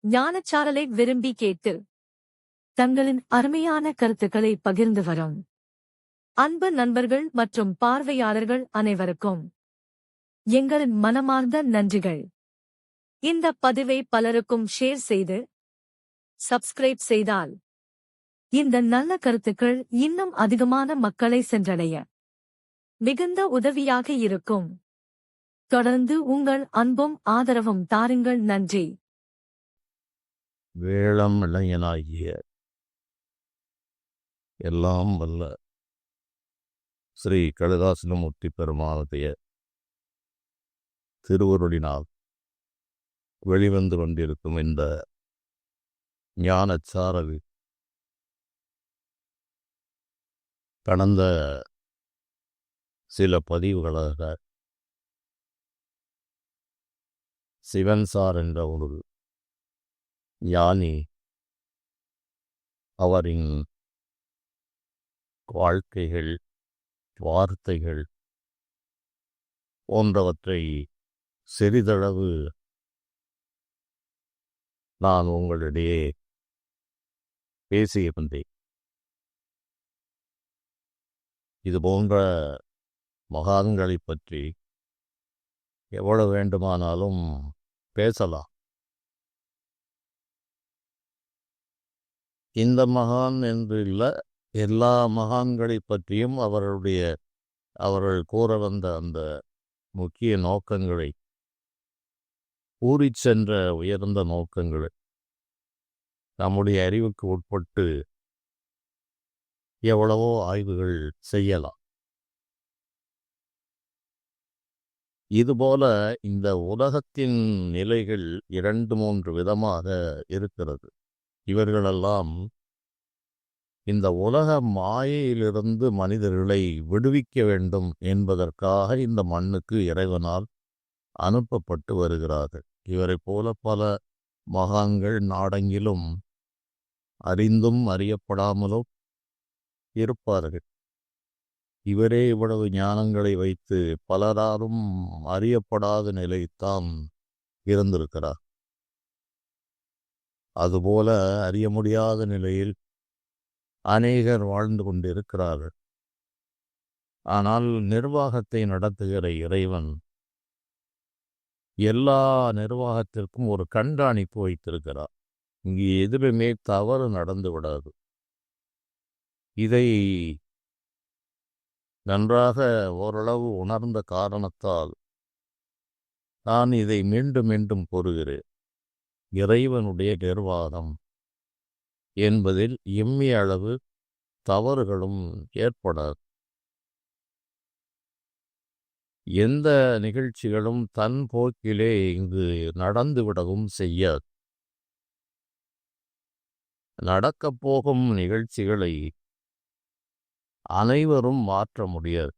ஞானச்சாரலை விரும்பி கேட்டு தங்களின் அருமையான கருத்துக்களை பகிர்ந்து வரும் அன்பு நண்பர்கள் மற்றும் பார்வையாளர்கள் அனைவருக்கும் எங்களின் மனமார்ந்த நன்றிகள். இந்த பதிவை பலருக்கும் ஷேர் செய்து சப்ஸ்கிரைப் செய்தால் இந்த நல்ல கருத்துக்கள் இன்னும் அதிகமான மக்களை சென்றடைய மிகுந்த உதவியாக இருக்கும். தொடர்ந்து உங்கள் அன்பும் ஆதரவும் தாருங்கள். நன்றி. வேளம் இளைஞனாகிய எல்லாம் வல்ல ஸ்ரீ கலிதாசனமூர்த்தி பெருமானுடைய திருவருளினால் வெளிவந்து கொண்டிருக்கும் இந்த ஞானச்சாரல் கடந்த சில பதிவுகளாக சிவன்சார் என்ற ஒரு ஞானி அவரின் வாழ்க்கைகள், வார்த்தைகள் போன்றவற்றை சிறிதளவு நான் உங்களிடையே பேசியிருந்தேன். இது போன்ற மகான்களை பற்றி எவ்வளவு வேண்டுமானாலும் பேசலாம். இந்த மகான் என்று இல்லை, எல்லா மகான்களை பற்றியும் அவர்கள் கூற வந்த அந்த முக்கிய நோக்கங்களை, கூறிச் சென்ற உயர்ந்த நோக்கங்களை நம்முடைய அறிவுக்கு உட்பட்டு எவ்வளவோ ஆய்வுகள் செய்யலாம். இதுபோல இந்த உலகத்தின் நிலைகள் 2-3 விதமாக இருக்கிறது. இவர்களெல்லாம் இந்த உலக மாயையிலிருந்து மனிதர்களை விடுவிக்க வேண்டும் என்பதற்காக இந்த மண்ணுக்கு இறைவனால் அனுப்பப்பட்டு வருகிறார்கள். இவரை போல பல மகான்கள் நாடெங்கிலும் அறிந்தும் அறியப்படாமலும் இருப்பார்கள். இவரே இவ்வளவு ஞானங்களை வைத்து பலராலும் அறியப்படாத நிலைத்தான் இருந்திருக்கிறார். அதுபோல அறிய முடியாத நிலையில் அநேகர் வாழ்ந்து கொண்டிருக்கிறார்கள். ஆனால் நிர்வாகத்தை நடத்துகிற இறைவன் எல்லா நிர்வாகத்திற்கும் ஒரு கண்காணிப்பு வைத்திருக்கிறார். இங்கு எதுவுமே தவறு நடந்து விடாது. இதை நன்றாக ஓரளவு உணர்ந்த காரணத்தால் நான் இதை மீண்டும் மீண்டும் கூறுகிறேன். இறைவனுடைய நிர்வாகம் என்பதில் எம்மிய அளவு தவறுகளும் ஏற்படாது. எந்த நிகழ்ச்சிகளும் தன் போக்கிலே இங்கு நடந்துவிடவும் செய்யாது. நடக்கப் போகும் நிகழ்ச்சிகளை அனைவரும் மாற்ற முடியாது.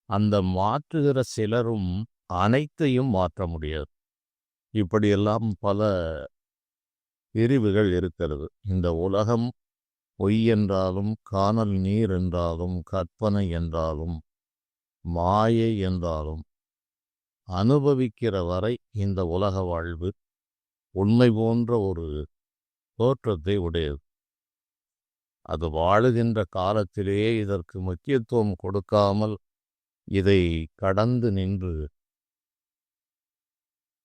அந்த மாற்றுகிற சிலரும் அனைத்தையும் மாற்ற முடியாது. இப்படியெல்லாம் பல பிரிவுகள் இருக்கிறது. இந்த உலகம் பொய் என்றாலும், காணல் நீர் என்றாலும், கற்பனை என்றாலும், மாயை என்றாலும், அனுபவிக்கிற வரை இந்த உலக வாழ்வு உண்மை போன்ற ஒரு தோற்றத்தை உடையது. அது வாழுகின்ற காலத்திலேயே இதற்கு முக்கியத்துவம் கொடுக்காமல் இதை கடந்து நின்று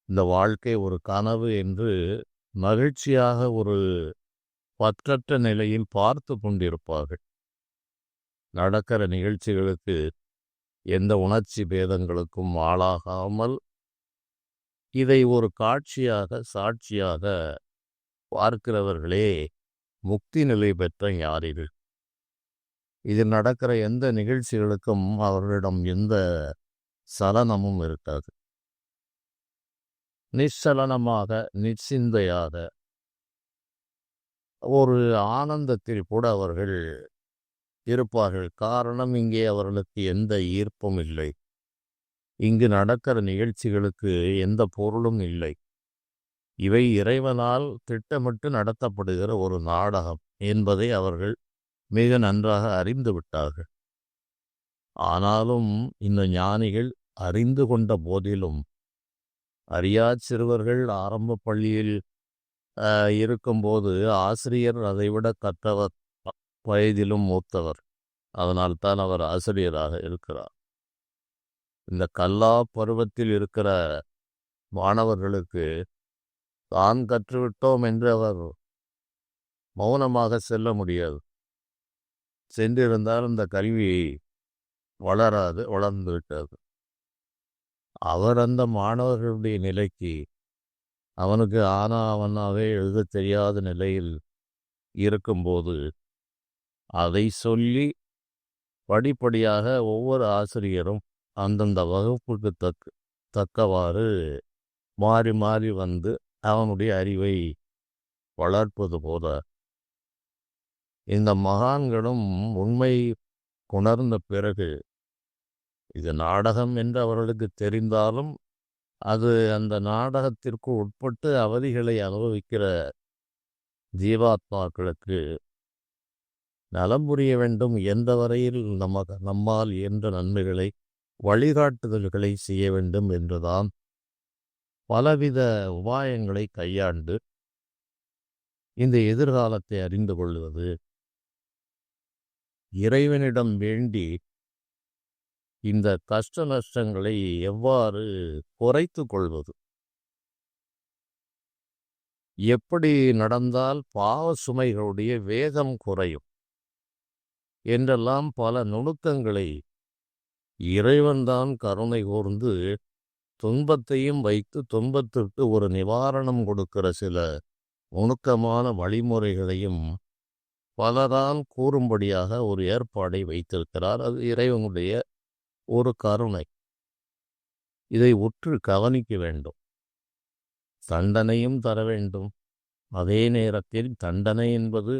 இந்த வாழ்க்கை ஒரு கனவு என்று மகிழ்ச்சியாக ஒரு பற்றற்ற நிலையில் பார்த்து கொண்டிருப்பார்கள். நடக்கிற நிகழ்ச்சிகளுக்கு எந்த உணர்ச்சி பேதங்களுக்கும் ஆளாகாமல் இதை ஒரு காட்சியாக, சாட்சியாக பார்க்கிறவர்களே முக்தி நிலை பெற்ற ஞானிகள். இதில் நடக்கிற எந்த நிகழ்ச்சிகளுக்கும் அவர்களிடம் எந்த சலனமும் இருக்காது. நிச்சலனமாக, நிச்சிந்தையாக, ஒரு ஆனந்தத்தில் கூட அவர்கள் இருப்பார்கள். காரணம், இங்கே அவர்களுக்கு எந்த ஈர்ப்பும் இல்லை. இங்கு நடக்கிற நிகழ்ச்சிகளுக்கு எந்த பொருளும் இல்லை. இவை இறைவனால் திட்டமிட்டு நடத்தப்படுகிற ஒரு நாடகம் என்பதை அவர்கள் மிக நன்றாக அறிந்து விட்டார்கள். ஆனாலும் இந்த ஞானிகள் அறிந்து கொண்ட போதிலும் அறியாச் சிறுவர்கள் ஆரம்ப பள்ளியில் இருக்கும்போது ஆசிரியர் அதைவிட கற்றவர், வயதிலும் மூத்தவர். அதனால்தான் அவர் ஆசிரியராக இருக்கிறார். இந்த கல்லா பருவத்தில் இருக்கிற மாணவர்களுக்கு தான் கற்றுவிட்டோம் என்று அவர் மௌனமாக செல்ல முடியாது. சென்றிருந்தால் இந்த கல்வி வளராது, வளர்ந்து விட்டது. அவர் அந்த மாணவர்களுடைய நிலைக்கு, அவனுக்கு ஆனா அவனாவே எழுதத் தெரியாத நிலையில் இருக்கும்போது அதை சொல்லி படிப்படியாக ஒவ்வொரு ஆசிரியரும் அந்தந்த வகுப்புக்கு தக்கவாறு மாறி மாறி வந்து அவனுடைய அறிவை வளர்ப்பது போல இந்த மகான்களும் உண்மை உணர்ந்த பிறகு, இது நாடகம் என்று அவர்களுக்கு தெரிந்தாலும் அது அந்த நாடகத்திற்கு உட்பட்டு அவதிகளை அனுபவிக்கிற ஜீவாத்மாக்களுக்கு நலம் புரிய வேண்டும் என்ற வரையில் நம்மால் இயன்ற நன்மைகளை, வழிகாட்டுதல்களை செய்ய வேண்டும் என்றுதான் பலவித உபாயங்களை கையாண்டு இந்த எதிர்காலத்தை அறிந்து கொள்வது, இறைவனிடம் வேண்டி இந்த கஷ்ட நஷ்டங்களை எவ்வாறு குறைத்து கொள்வது, எப்படி நடந்தால் பாவ சுமைகளுடைய வேகம் குறையும் என்றெல்லாம் பல நுணுக்கங்களை இறைவன்தான் கருணை கூர்ந்து துன்பத்தையும் வைத்து துன்பத்திற்கு ஒரு நிவாரணம் கொடுக்கிற சில நுணுக்கமான வழிமுறைகளையும் பலரால் கூறும்படியாக ஒரு ஏற்பாடை வைத்திருக்கிறார். அது இறைவனுடைய ஒரு கருணை. இதை உற்று கவனிக்க வேண்டும். தண்டனையும் தர வேண்டும். அதே நேரத்தில் தண்டனை என்பது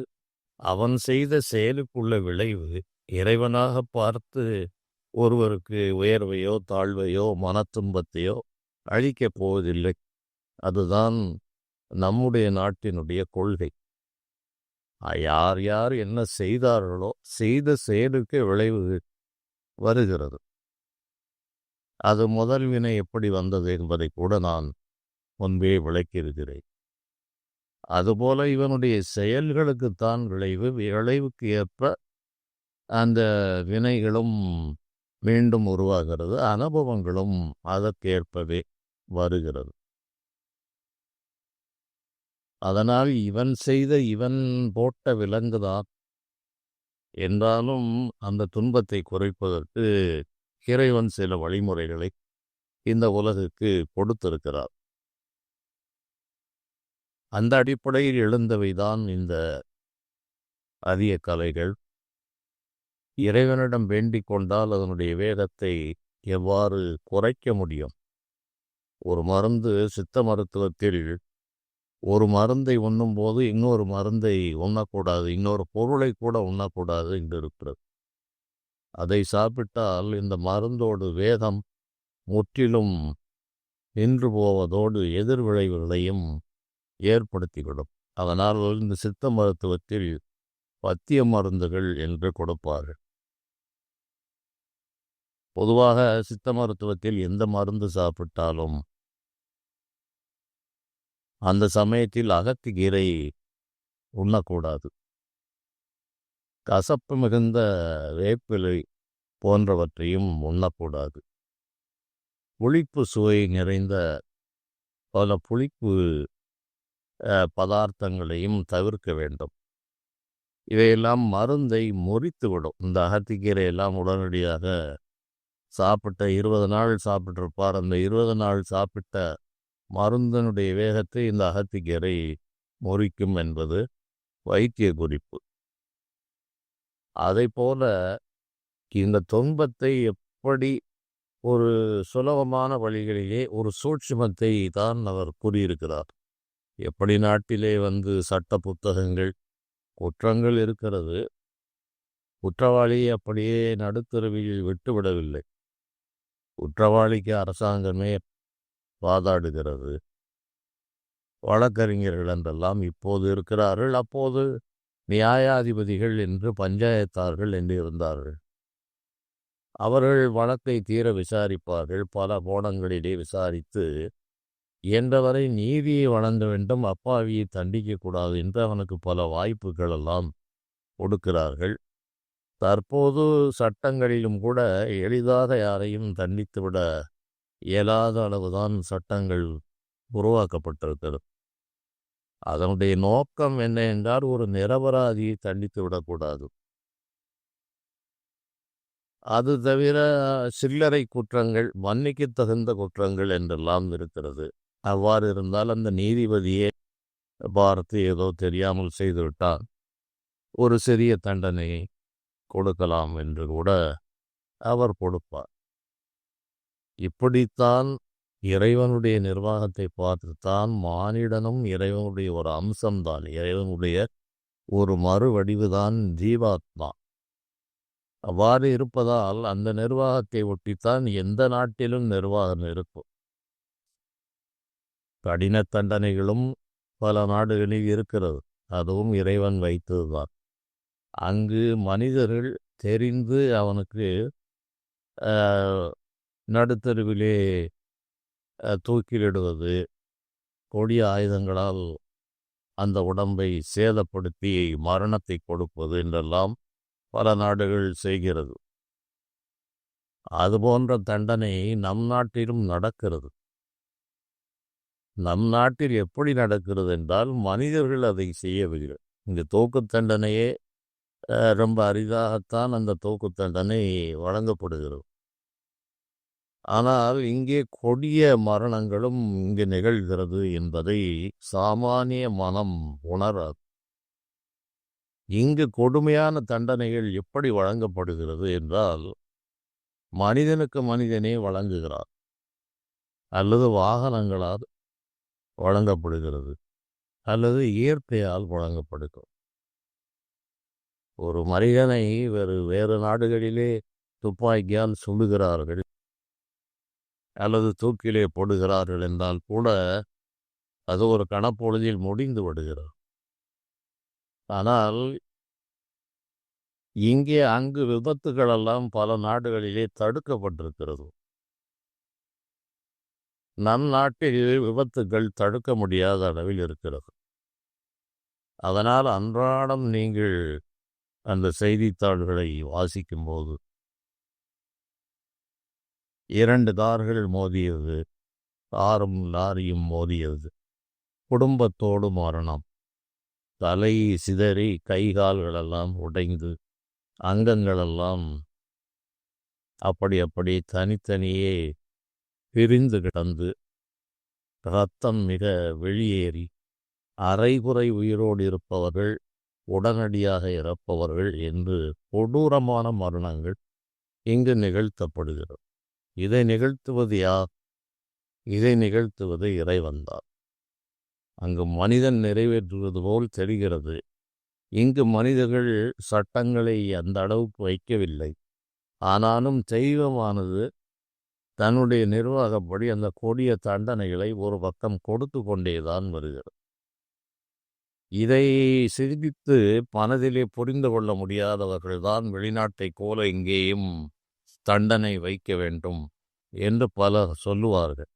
அவன் செய்த செயலுக்குள்ள விளைவு. இறைவனாக பார்த்து ஒருவருக்கு உயர்வையோ தாழ்வையோ மனத்துன்பத்தையோ அழிக்கப் போவதில்லை. அதுதான் நம்முடைய நாட்டினுடைய கொள்கை. யார் யார் என்ன செய்தார்களோ செய்த செயலுக்கு விளைவு வருகிறது. அது முதல் வினை எப்படி வந்தது என்பதை கூட நான் முன்பே விளக்கியிருக்கிறேன். அதுபோல இவனுடைய செயல்களுக்குத்தான் விளைவு. விளைவுக்கு ஏற்ப அந்த வினைகளும் மீண்டும் உருவாகிறது, அனுபவங்களும் அதற்கேற்பவே வருகிறது. அதனால் இவன் செய்த இவன் போட்ட விலங்குதான் என்றாலும் அந்த துன்பத்தை குறைப்பதற்கு இறைவன் சில வழிமுறைகளை இந்த உலகுக்கு கொடுத்திருக்கிறார். அந்த அடிப்படையில் எழுந்தவைதான் இந்த அரிய கலைகள். இறைவனிடம் வேண்டிக் கொண்டால் அதனுடைய வேகத்தை எவ்வாறு குறைக்க முடியும்? ஒரு மருந்து, சித்த மருத்துவத்தில் ஒரு மருந்தை உண்ணும்போது இன்னொரு மருந்தை உண்ணக்கூடாது, இன்னொரு பொருளை கூட உண்ணக்கூடாது என்று இருக்கிறது. அதை சாப்பிட்டால் இந்த மருந்தோடு வேகம் முற்றிலும் நின்று போவதோடு எதிர்விளைவுகளையும் ஏற்படுத்திவிடும். அதனால் இந்த சித்த மருத்துவத்தில் பத்திய மருந்துகள் என்று கொடுப்பார்கள். பொதுவாக சித்த மருத்துவத்தில் எந்த மருந்து சாப்பிட்டாலும் அந்த சமயத்தில் அகத்திக்கீரை உண்ணக்கூடாது. கசப்பு மிகுந்த வேப்பிலை போன்றவற்றையும் உண்ணக்கூடாது. புளிப்பு சுவை நிறைந்த பல புளிப்பு பதார்த்தங்களையும் தவிர்க்க வேண்டும். இவையெல்லாம் மருந்தை முறித்துவிடும். இந்த அகத்திக்கீரையெல்லாம் உடனடியாக சாப்பிட்ட 20 நாள் சாப்பிட்டிருப்பார். அந்த 20 நாள் சாப்பிட்ட மருந்தினுடைய வேகத்தை இந்த அகத்திக்கீரை முறிக்கும் என்பது வைத்திய குறிப்பு. அதை போல இந்த துன்பத்தை எப்படி ஒரு சுலபமான வழிகளிலே ஒரு சூட்சுமத்தை தான் அவர் கூறியிருக்கிறார். எப்படி நாட்டிலே சட்ட புத்தகங்கள், குற்றங்கள் இருக்கிறது, குற்றவாளியை அப்படியே நடுத்தருவில் விட்டுவிடவில்லை. குற்றவாளிக்கு அரசாங்கமே வாதாடுகிறது. வழக்கறிஞர்கள் என்றெல்லாம் இப்போது இருக்கிறார்கள். அப்போது நியாயாதிபதிகள் என்று பஞ்சாயத்தார்கள் என்று இருந்தார்கள். அவர்கள் வழக்கை தீர விசாரிப்பார்கள். பல கோணங்களிலே விசாரித்து இயன்றவரை நீதியை வழங்க வேண்டும், அப்பாவியை தண்டிக்கக்கூடாது என்று அவனுக்கு பல வாய்ப்புகள் எல்லாம் கொடுக்கிறார்கள். தற்போது சட்டங்களிலும் கூட எளிதாக யாரையும் தண்டித்துவிட இயலாத அளவுதான் சட்டங்கள் உருவாக்கப்பட்டிருக்கிறது. அதனுடைய நோக்கம் என்ன என்றால், ஒரு நிரபராதியை தண்டித்து விடக்கூடாது. அது தவிர சில்லறை குற்றங்கள், மன்னிக்கத் தகுந்த குற்றங்கள் என்றெல்லாம் இருக்கிறது. அவ்வாறு இருந்தால் அந்த நீதிபதியே பார்த்து ஏதோ தெரியாமல் செய்துவிட்டால் ஒரு சிறிய தண்டனையை கொடுக்கலாம் என்று கூட அவர் கொடுப்பார். இப்படித்தான் இறைவனுடைய நிர்வாகத்தை பார்த்துத்தான் மானிடனும் இறைவனுடைய ஒரு அம்சம்தான், இறைவனுடைய ஒரு மறுவடிவுதான் ஜீவாத்மா. அவ்வாறு இருப்பதால் அந்த நிர்வாகத்தை ஒட்டித்தான் எந்த நாட்டிலும் நிர்வாகம் இருக்கும். கடின தண்டனைகளும் பல நாடுகளில் இருக்கிறது, அதுவும் இறைவன் வைத்ததுதான். அங்கு மனிதர்கள் தெரிந்து அவனுக்கு நடுத்தருவிலே தூக்கிலிடுவது, கொடிய ஆயுதங்களால் அந்த உடம்பை சேதப்படுத்தி மரணத்தை கொடுப்பது என்றெல்லாம் பல நாடுகள் செய்கிறது. அதுபோன்ற தண்டனை நம் நாட்டிலும் நடக்கிறது. நம் நாட்டில் எப்படி நடக்கிறது என்றால், மனிதர்கள் அதை செய்யவில்லை. இங்கு தூக்கு தண்டனையே ரொம்ப அரிதாகத்தான் அந்த தூக்கு தண்டனை வழங்கப்படுகிறது. ஆனால் இங்கே கொடிய மரணங்களும் இங்கு நிகழ்கிறது என்பதை சாமானிய மனம் உணராது. இங்கு கொடுமையான தண்டனைகள் எப்படி வழங்கப்படுகிறது என்றால், மனிதனுக்கு மனிதனே வழங்குகிறார், அல்லது வாகனங்களால் வழங்கப்படுகிறது, அல்லது இயற்கையால் வழங்கப்படுகிறது. ஒரு மனிதனை வேறு நாடுகளிலே துப்பாக்கியால் சுடுகிறார்கள் அல்லது தூக்கிலே போடுகிறார்கள் என்றால் கூட அது ஒரு கணப்பொழுதில் முடிந்து விடுகிறது. ஆனால் இங்கே அங்கு விபத்துகள் எல்லாம் பல நாடுகளிலே தடுக்கப்பட்டிருக்கிறது. நம் நாட்டில் விபத்துகள் தடுக்க முடியாத அளவில் இருக்கிறது. அதனால் அன்றாடம் நீங்கள் அந்த செய்தித்தாள்களை வாசிக்கும்போது 2 கார்கள் மோதியது, காரும் லாரியும் மோதியது, குடும்பத்தோடு மரணம், தலை சிதறி கை கால்களெல்லாம் உடைந்து அங்கங்களெல்லாம் அப்படி தனித்தனியே பிரிந்து கிடந்து இரத்தம் மிக வெளியேறி அரைகுறை உயிரோடு இருப்பவர்கள் உடனடியாக இறப்பவர்கள் என்று கொடூரமான மரணங்கள் இங்கு நிகழ்த்தப்படுகிறது. இதை நிகழ்த்துவது யார்? இதை நிகழ்த்துவது இறைவன்தான். அங்கு மனிதன் நிறைவேற்றுவது போல் தெரிகிறது. இங்கு மனிதர்கள் சட்டங்களை அந்த அளவுக்கு வைக்கவில்லை. ஆனாலும் தெய்வமானது தன்னுடைய நிர்வாகப்படி அந்த கொடிய தண்டனைகளை ஒரு பக்கம் கொடுத்து கொண்டேதான் வருகிறது. இதை சிந்தித்து மனதிலே புரிந்து கொள்ள முடியாதவர்கள்தான் வெளிநாட்டைப் போல இங்கேயும் தண்டனை வைக்க வேண்டும் என்று பலர் சொல்லுவார்கள்.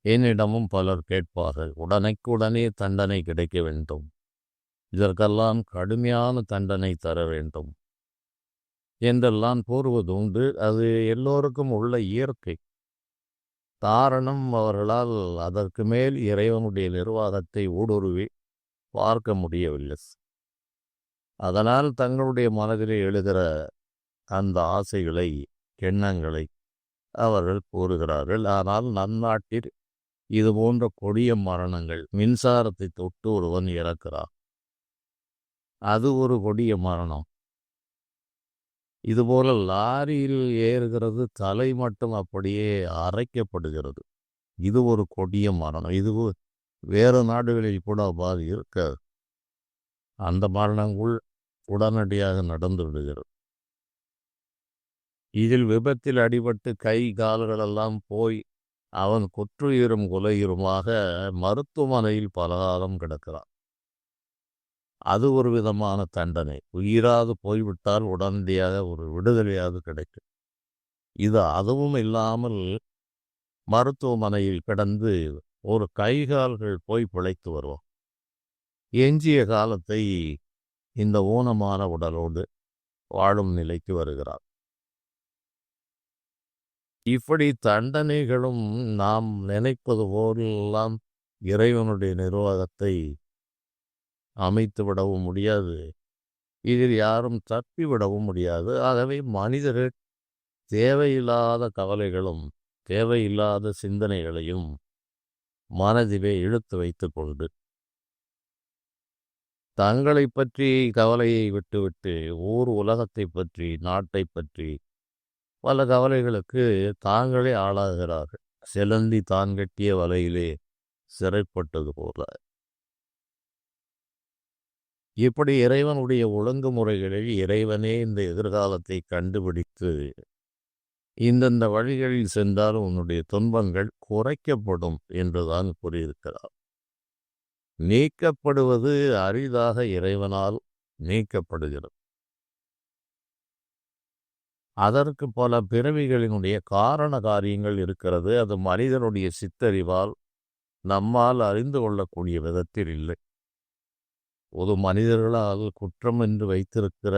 என்னிடமும் பலர் கேட்பார்கள், உடனே தண்டனை கிடைக்க வேண்டும், இதற்கெல்லாம் கடுமையான தண்டனை தர வேண்டும் என்றெல்லாம் கூறுவது உண்டு. அது எல்லோருக்கும் உள்ள இயற்கை. காரணம், அவர்களால் அதற்கு மேல் இறைவனுடைய நிர்வாகத்தை ஊடுருவி பார்க்க முடியவில்லை. அதனால் தங்களுடைய மனதிலே எழுகிற அந்த ஆசைகளை, எண்ணங்களை அவர்கள் கூறுகிறார்கள். ஆனால் நம் நாட்டில் இது போன்ற கொடிய மரணங்கள், மின்சாரத்தை தொட்டு ஒருவன் இறக்கிறார், அது ஒரு கொடிய மரணம். இதுபோல லாரியில் ஏறுகிறது, தலை மட்டும் அப்படியே அரைக்கப்படுகிறது, இது ஒரு கொடிய மரணம். இது வேறு நாடுகளில் கூட அவ்வாறு இருக்க அந்த மரணங்கள் உடனடியாக நடந்து விடுகிறது. இதில் விபத்தில் அடிபட்டு கை கால்களெல்லாம் போய் அவன் குற்றுயிரும் குலையுருமாக மருத்துவமனையில் பல காலம் கிடக்கிறான். அது ஒரு விதமான தண்டனை. உயிராது போய்விட்டால் உடனடியாக ஒரு விடுதலையாக கிடைக்கும். இது அதுவும் இல்லாமல் மருத்துவமனையில் கிடந்து ஒரு கைகால்கள் போய் பிழைத்து வருவோம். எஞ்சிய காலத்தை இந்த ஊனமான உடலோடு வாழும் நிலைக்கு வருகிறார். இப்படி தண்டனைகளும் நாம் நினைப்பது போலெல்லாம் இறைவனுடைய நிர்வாகத்தை அமைத்து விடவும் முடியாது. இதில் யாரும் தப்பிவிடவும் முடியாது. ஆகவே மனிதர்கள் தேவையில்லாத கவலைகளும் தேவையில்லாத சிந்தனைகளையும் மனதிலே இழுத்து வைத்துக் கொண்டு தங்களை பற்றி கவலையை விட்டுவிட்டு ஊர் உலகத்தை பற்றி நாட்டை பற்றி பல கவலைகளுக்கு தாங்களே ஆளாகிறார்கள். சிலந்தி தான் கட்டிய வலையிலே சிறைப்பட்டது போல. இப்படி இறைவனுடைய ஒழுங்குமுறைகளில் இறைவனே இந்த எதிர்காலத்தை கண்டுபிடித்து இந்தந்த வழிகளில் சென்றால் உன்னுடைய துன்பங்கள் குறைக்கப்படும் என்றுதான் கூறியிருக்கிறார். நீக்கப்படுவது அரிதாக இறைவனால் நீக்கப்படுகிறது. அதற்கு பல பிறவிகளினுடைய காரண காரியங்கள் இருக்கிறது. அது மனிதனுடைய சித்தறிவால் நம்மால் அறிந்து கொள்ளக்கூடிய விதத்தில் இல்லை. ஒரு மனிதர்களால் குற்றம் என்று வைத்திருக்கிற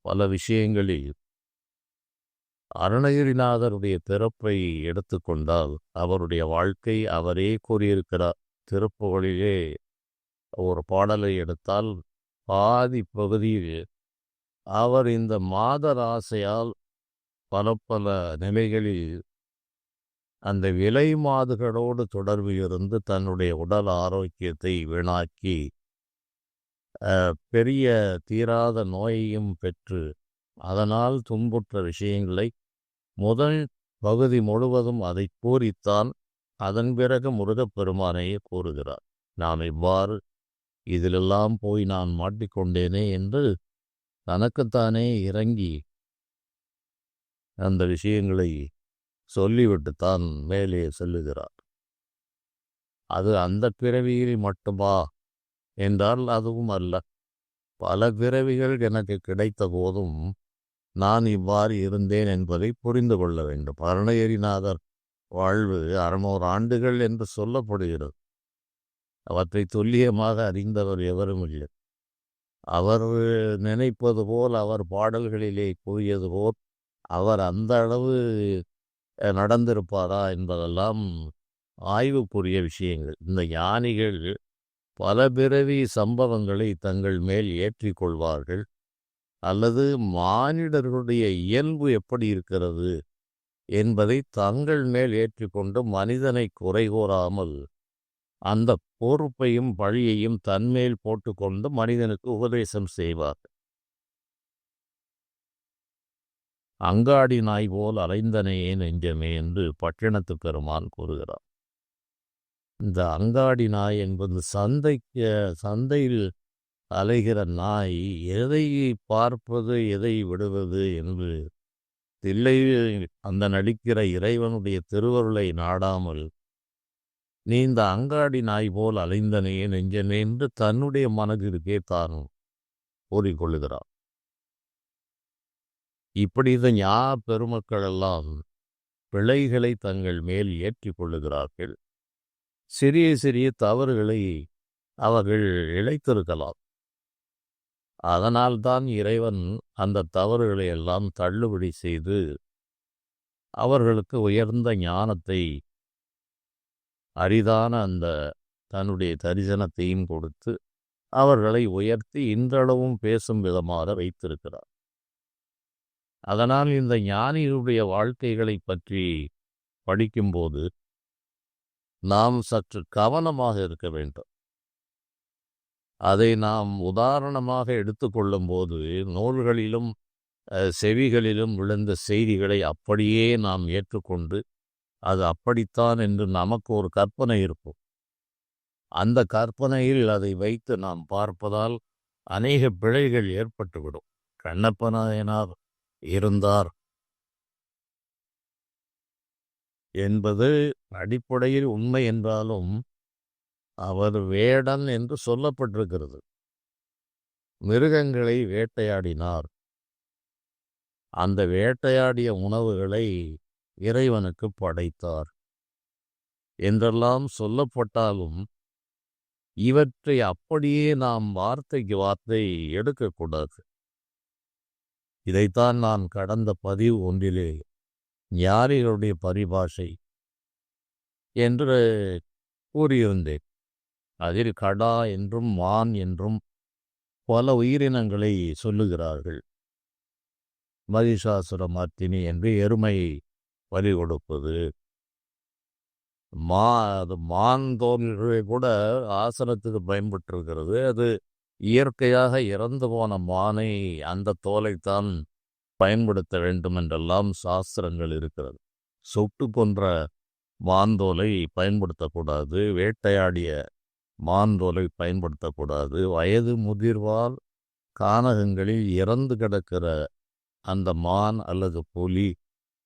பல விஷயங்களில் அருணகிரிநாதருடைய பிறப்பை எடுத்துக்கொண்டால் அவருடைய வாழ்க்கை அவரே கூறியிருக்கிறார். திருப்புகழிலே ஒரு பாடலை எடுத்தால் பாதி பகுதியில் அவர் இந்த மாதராசையால் பல பல நிலைகளில் அந்த விலை மாதுகளோடு தொடர்பு இருந்து தன்னுடைய உடல் ஆரோக்கியத்தை வீணாக்கி பெரிய தீராத நோயையும் பெற்று அதனால் துன்புற்ற விஷயங்களை முதல் பகுதி முழுவதும் அதை கூறித்தான் அதன் பிறகு முருகப்பெருமானையே கூறுகிறார். நான் இவ்வாறு இதிலெல்லாம் போய் நான் மாட்டிக்கொண்டேனே என்று தனக்குத்தானே இறங்கி அந்த விஷயங்களை சொல்லிவிட்டுத்தான் மேலே செல்லுகிறார். அது அந்த பிறவியில் மட்டுமா என்றால் அதுவும் அல்ல. பல பிறவிகள் எனக்கு கிடைத்த போதும் நான் இவ்வாறு இருந்தேன் என்பதை புரிந்து கொள்ள வேண்டும். அருணகிரிநாதர் வாழ்வு 600 ஆண்டுகள் என்று சொல்லப்படுகிறது. அவற்றை துல்லியமாக அறிந்தவர் எவரும் இல்லை. அவர் நினைப்பது போல் அவர் பாடல்களிலே கூறியது போல் அவர் அந்த அளவு நடந்திருப்பாரா என்பதெல்லாம் ஆய்வுக்குரிய விஷயங்கள். இந்த ஞானிகள் பல பிறவி சம்பவங்களை தங்கள் மேல் ஏற்றிக்கொள்வார்கள். அல்லது மானிடர்களுடைய இயல்பு எப்படி இருக்கிறது என்பதை தங்கள் மேல் ஏற்றிக்கொண்டு மனிதனை குறை கூறாமல் அந்த பொறுப்பையும் பழியையும் தன்மேல் போட்டுக்கொண்டு மனிதனுக்கு உபதேசம் செய்வார். அங்காடி நாய் போல் அலைந்தனையே நெஞ்சமே என்று பட்டினத்து பெருமான் கூறுகிறார். இந்த அங்காடி நாய் என்பது சந்தையில் அலைகிற நாய் எதை பார்ப்பது எதை விடுவது என்று தில்லையில் அந்த நடிக்கிற இறைவனுடைய திருவருளை நாடாமல் நீ இந்த அங்காடி நாய் போல் அலைந்தனையே நெஞ்சமே என்று தன்னுடைய மனதிற்கே தான் கூறிக்கொள்ளுகிறார். இப்படி இந்த பெருமக்கள் எல்லாம் பிழைகளை தங்கள் மேல் ஏற்றிக் கொள்ளுகிறார்கள். சிறிய சிறிய தவறுகளை அவர்கள் இழைத்திருக்கலாம். அதனால்தான் இறைவன் அந்த தவறுகளை எல்லாம் தள்ளுபடி செய்து அவர்களுக்கு உயர்ந்த ஞானத்தை அரிதான அந்த தன்னுடைய தரிசனத்தையும் கொடுத்து அவர்களை உயர்த்தி இன்றளவும் பேசும் விதமாக வைத்திருக்கிறார். அதனால் இந்த ஞானிகளுடைய வாழ்க்கைகளை பற்றி படிக்கும்போது நாம் சற்று கவனமாக இருக்க வேண்டும். அதை நாம் உதாரணமாக எடுத்துக்கொள்ளும் போது நூல்களிலும் செவிகளிலும் விழுந்த செய்திகளை அப்படியே நாம் ஏற்றுக்கொண்டு அது அப்படித்தான் என்று நமக்கு ஒரு கற்பனை இருக்கும். அந்த கற்பனையில் அதை வைத்து நாம் பார்ப்பதால் அநேக பிழைகள் ஏற்பட்டுவிடும். கண்ணப்ப நாயனார் இருந்தார் என்பது அடிப்படையில் உண்மை என்றாலும் அவர் வேடன் என்று சொல்லப்பட்டிருக்கிறது. மிருகங்களை வேட்டையாடினார். அந்த வேட்டையாடிய உணவுகளை இறைவனுக்கு படைத்தார். என்றெல்லாம் சொல்லப்பட்டாலும் இவற்றை அப்படியே நாம் வார்த்தைக்கு வார்த்தை எடுக்கக்கூடாது. இதைத்தான் நான் கடந்த பதிவு ஒன்றிலே ஞானிகளுடைய பரிபாஷை என்று கூறியிருந்தேன். அதில் கடா என்றும் மான் என்றும் பல உயிரினங்களை சொல்லுகிறார்கள். மகிஷாசுரமர்த்தினி என்று எருமையை பலி கொடுப்பது, அது மான் தோல்களை கூட ஆசனத்துக்கு பயன்பட்டிருக்கிறது. அது இயற்கையாக இறந்து போன மானை அந்த தோலைத்தான் பயன்படுத்த வேண்டும் என்றெல்லாம் சாஸ்திரங்கள் இருக்கிறது. சுட்டு கொன்ற மாந்தோலை பயன்படுத்தக்கூடாது, வேட்டையாடிய மாந்தோலை பயன்படுத்தக்கூடாது. வயது முதிர்வால் கானகங்களில் இறந்து கிடக்கிற அந்த மான் அல்லது புலி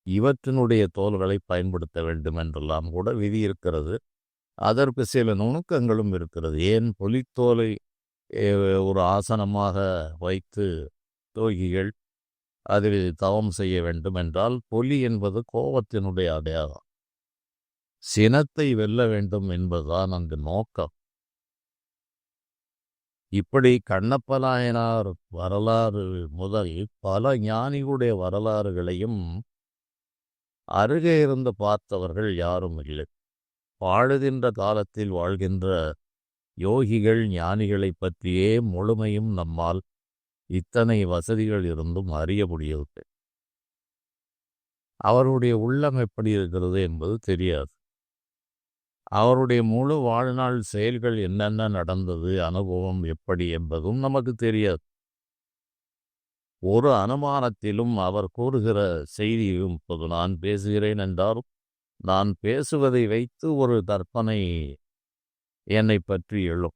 இவற்றினுடைய தோல்களை பயன்படுத்த வேண்டும் என்றெல்லாம் கூட விதி இருக்கிறது. அதற்கு சில நுணுக்கங்களும் இருக்கிறது. ஏன் புலித்தோலை ஒரு ஆசனமாக வைத்து யோகிகள் அதில் தவம் செய்ய வேண்டும் என்றால், புலி என்பது கோபத்தினுடைய அடையாளம். சினத்தை வெல்ல வேண்டும் என்பதுதான் அங்கு நோக்கம். இப்படி கண்ணப்பநாயனார் வரலாறு முதல் பல ஞானிகளுடைய வரலாறுகளையும் அருகே இருந்து பார்த்தவர்கள் யாரும் இல்லை. வாழுகின்ற காலத்தில் வாழ்கின்ற யோகிகள் ஞானிகளை பற்றியே முழுமையும் நம்மால் இத்தனை வசதிகள் இருந்தும் அறிய முடியவில்லை. அவருடைய உள்ளம் எப்படி இருக்கிறது என்பது தெரியாது. அவருடைய முழு வாழ்நாள் செயல்கள் என்னென்ன நடந்தது, அனுபவம் எப்படி என்பதும் நமக்கு தெரியாது. ஒரு அனுமானத்திலும் அவர் கூறுகிற செய்தியும் இப்போது நான் பேசுகிறேன் என்றாலும் நான் பேசுவதை வைத்து ஒரு கற்பனை என்னை பற்றி எழும்.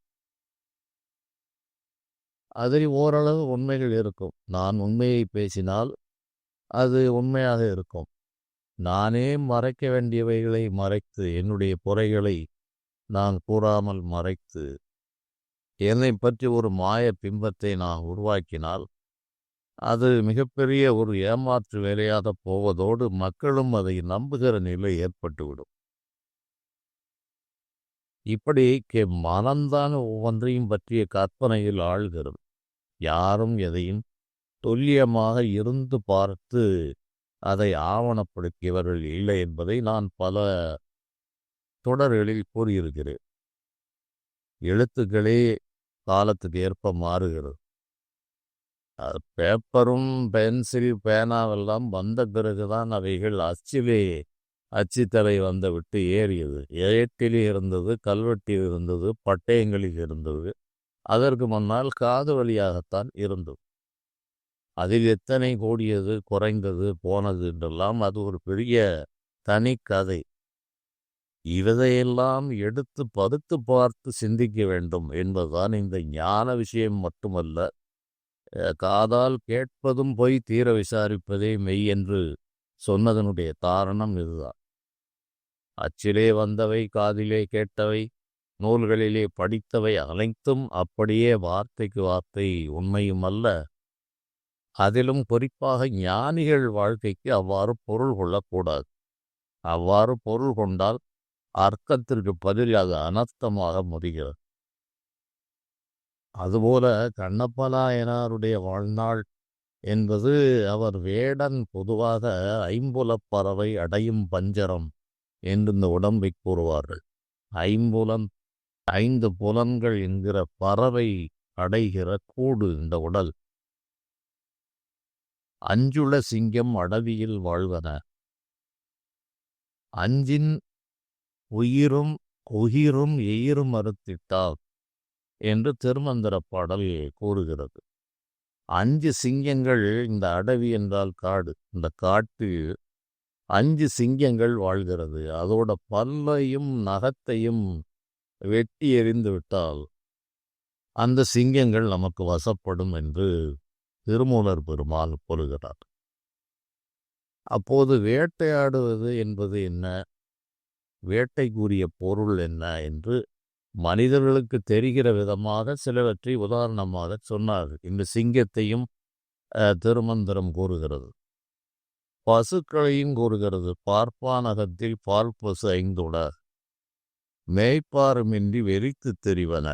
அதில் ஓரளவு உண்மைகள் இருக்கும். நான் உண்மையை பேசினால் அது உண்மையாக இருக்கும். நானே மறைக்க வேண்டியவைகளை மறைத்து, என்னுடைய குறைகளை நான் கூறாமல் மறைத்து, என்னை பற்றி ஒரு மாய பிம்பத்தை நான் உருவாக்கினால் அது மிகப்பெரிய ஒரு ஏமாற்று வேலையாக போவதோடு மக்களும் அதை நம்புகிற நிலை ஏற்பட்டுவிடும். இப்படி மனம்தான் ஒவ்வொன்றையும் பற்றிய கற்பனையில் ஆழ்கிறது. யாரும் எதையும் துல்லியமாக இருந்து பார்த்து அதை ஆவணப்படுத்தியவர்கள் இல்லை என்பதை நான் பல தொடர்களில் கூறியிருக்கிறேன். எழுத்துக்களே காலத்துக்கு ஏற்ப மாறுகிறது. பேப்பரும் பென்சில் பேனாவெல்லாம் வந்த பிறகுதான் அவைகள் அச்சிலே அச்சுத்தலை வந்து விட்டு ஏறியது. ஏட்டிலே இருந்தது, கல்வெட்டில் இருந்தது, பட்டயங்களில் இருந்தது. அதற்கு முன்னால் காது வழியாகத்தான் இருந்தது. அதில் எத்தனை கூடியது, குறைந்தது, போனது என்றெல்லாம் அது ஒரு பெரிய தனி கதை. இதையெல்லாம் எடுத்து பகுத்து பார்த்து சிந்திக்க வேண்டும் என்பதுதான் இந்த ஞான விஷயம் மட்டுமல்ல. காதால் கேட்பதும் போய் தீர விசாரிப்பதே மெய் என்று சொன்னதனுடைய காரணம் இதுதான். அச்சிலே வந்தவை, காதிலே கேட்டவை, நூல்களிலே படித்தவை அனைத்தும் அப்படியே வார்த்தைக்கு வார்த்தை உண்மையும் அல்ல. அதிலும் குறிப்பாக ஞானிகள் வாழ்க்கைக்கு அவ்வாறு பொருள் கொள்ளக்கூடாது. அவ்வாறு பொருள் கொண்டால் அர்த்தத்திற்கு பதில் அது அனர்த்தமாக முடிகிறது. அதுபோல கண்ணப்பநாயனாருடைய வாழ்நாள் என்பது அவர் வேடன் பொதுவாக ஐம்புலப் பறவை அடையும் பஞ்சரம் என்று இந்த உடம்பை கூறுவார்கள். ஐம்புலன், 5 புலன்கள் என்கிற பறவை அடைகிற கூடு இந்த உடல். அஞ்சுள சிங்கம் அடவியில் வாழ்வன, அஞ்சின் உயிரும் உயிரும் எயிரும் அறுத்திட்டால் என்று திருமந்திர பாடல் கூறுகிறது. 5 சிங்கங்கள், இந்த அடவி என்றால் காடு, இந்த காட்டில் 5 சிங்கங்கள் வாழ்கிறது. அதோட பல்லையும் நகத்தையும் வெட்டி எறிந்து விட்டால் அந்த சிங்கங்கள் நமக்கு வசப்படும் என்று திருமூலர் பெருமாள் கூறுகிறார். அப்போது வேட்டையாடுவது என்பது என்ன, வேட்டைக்குரிய பொருள் என்ன என்று மனிதர்களுக்கு தெரிகிற விதமாக சிலவற்றை உதாரணமாக சொன்னார். இந்த சிங்கத்தையும் திருமந்திரம் கூறுகிறது, பசுக்களையும் கூறுகிறது. பார்ப்பானகத்தில் பால் பசு 5 உள மேய்ப்பாருமின்றி வெறித்துத் தெரிவன.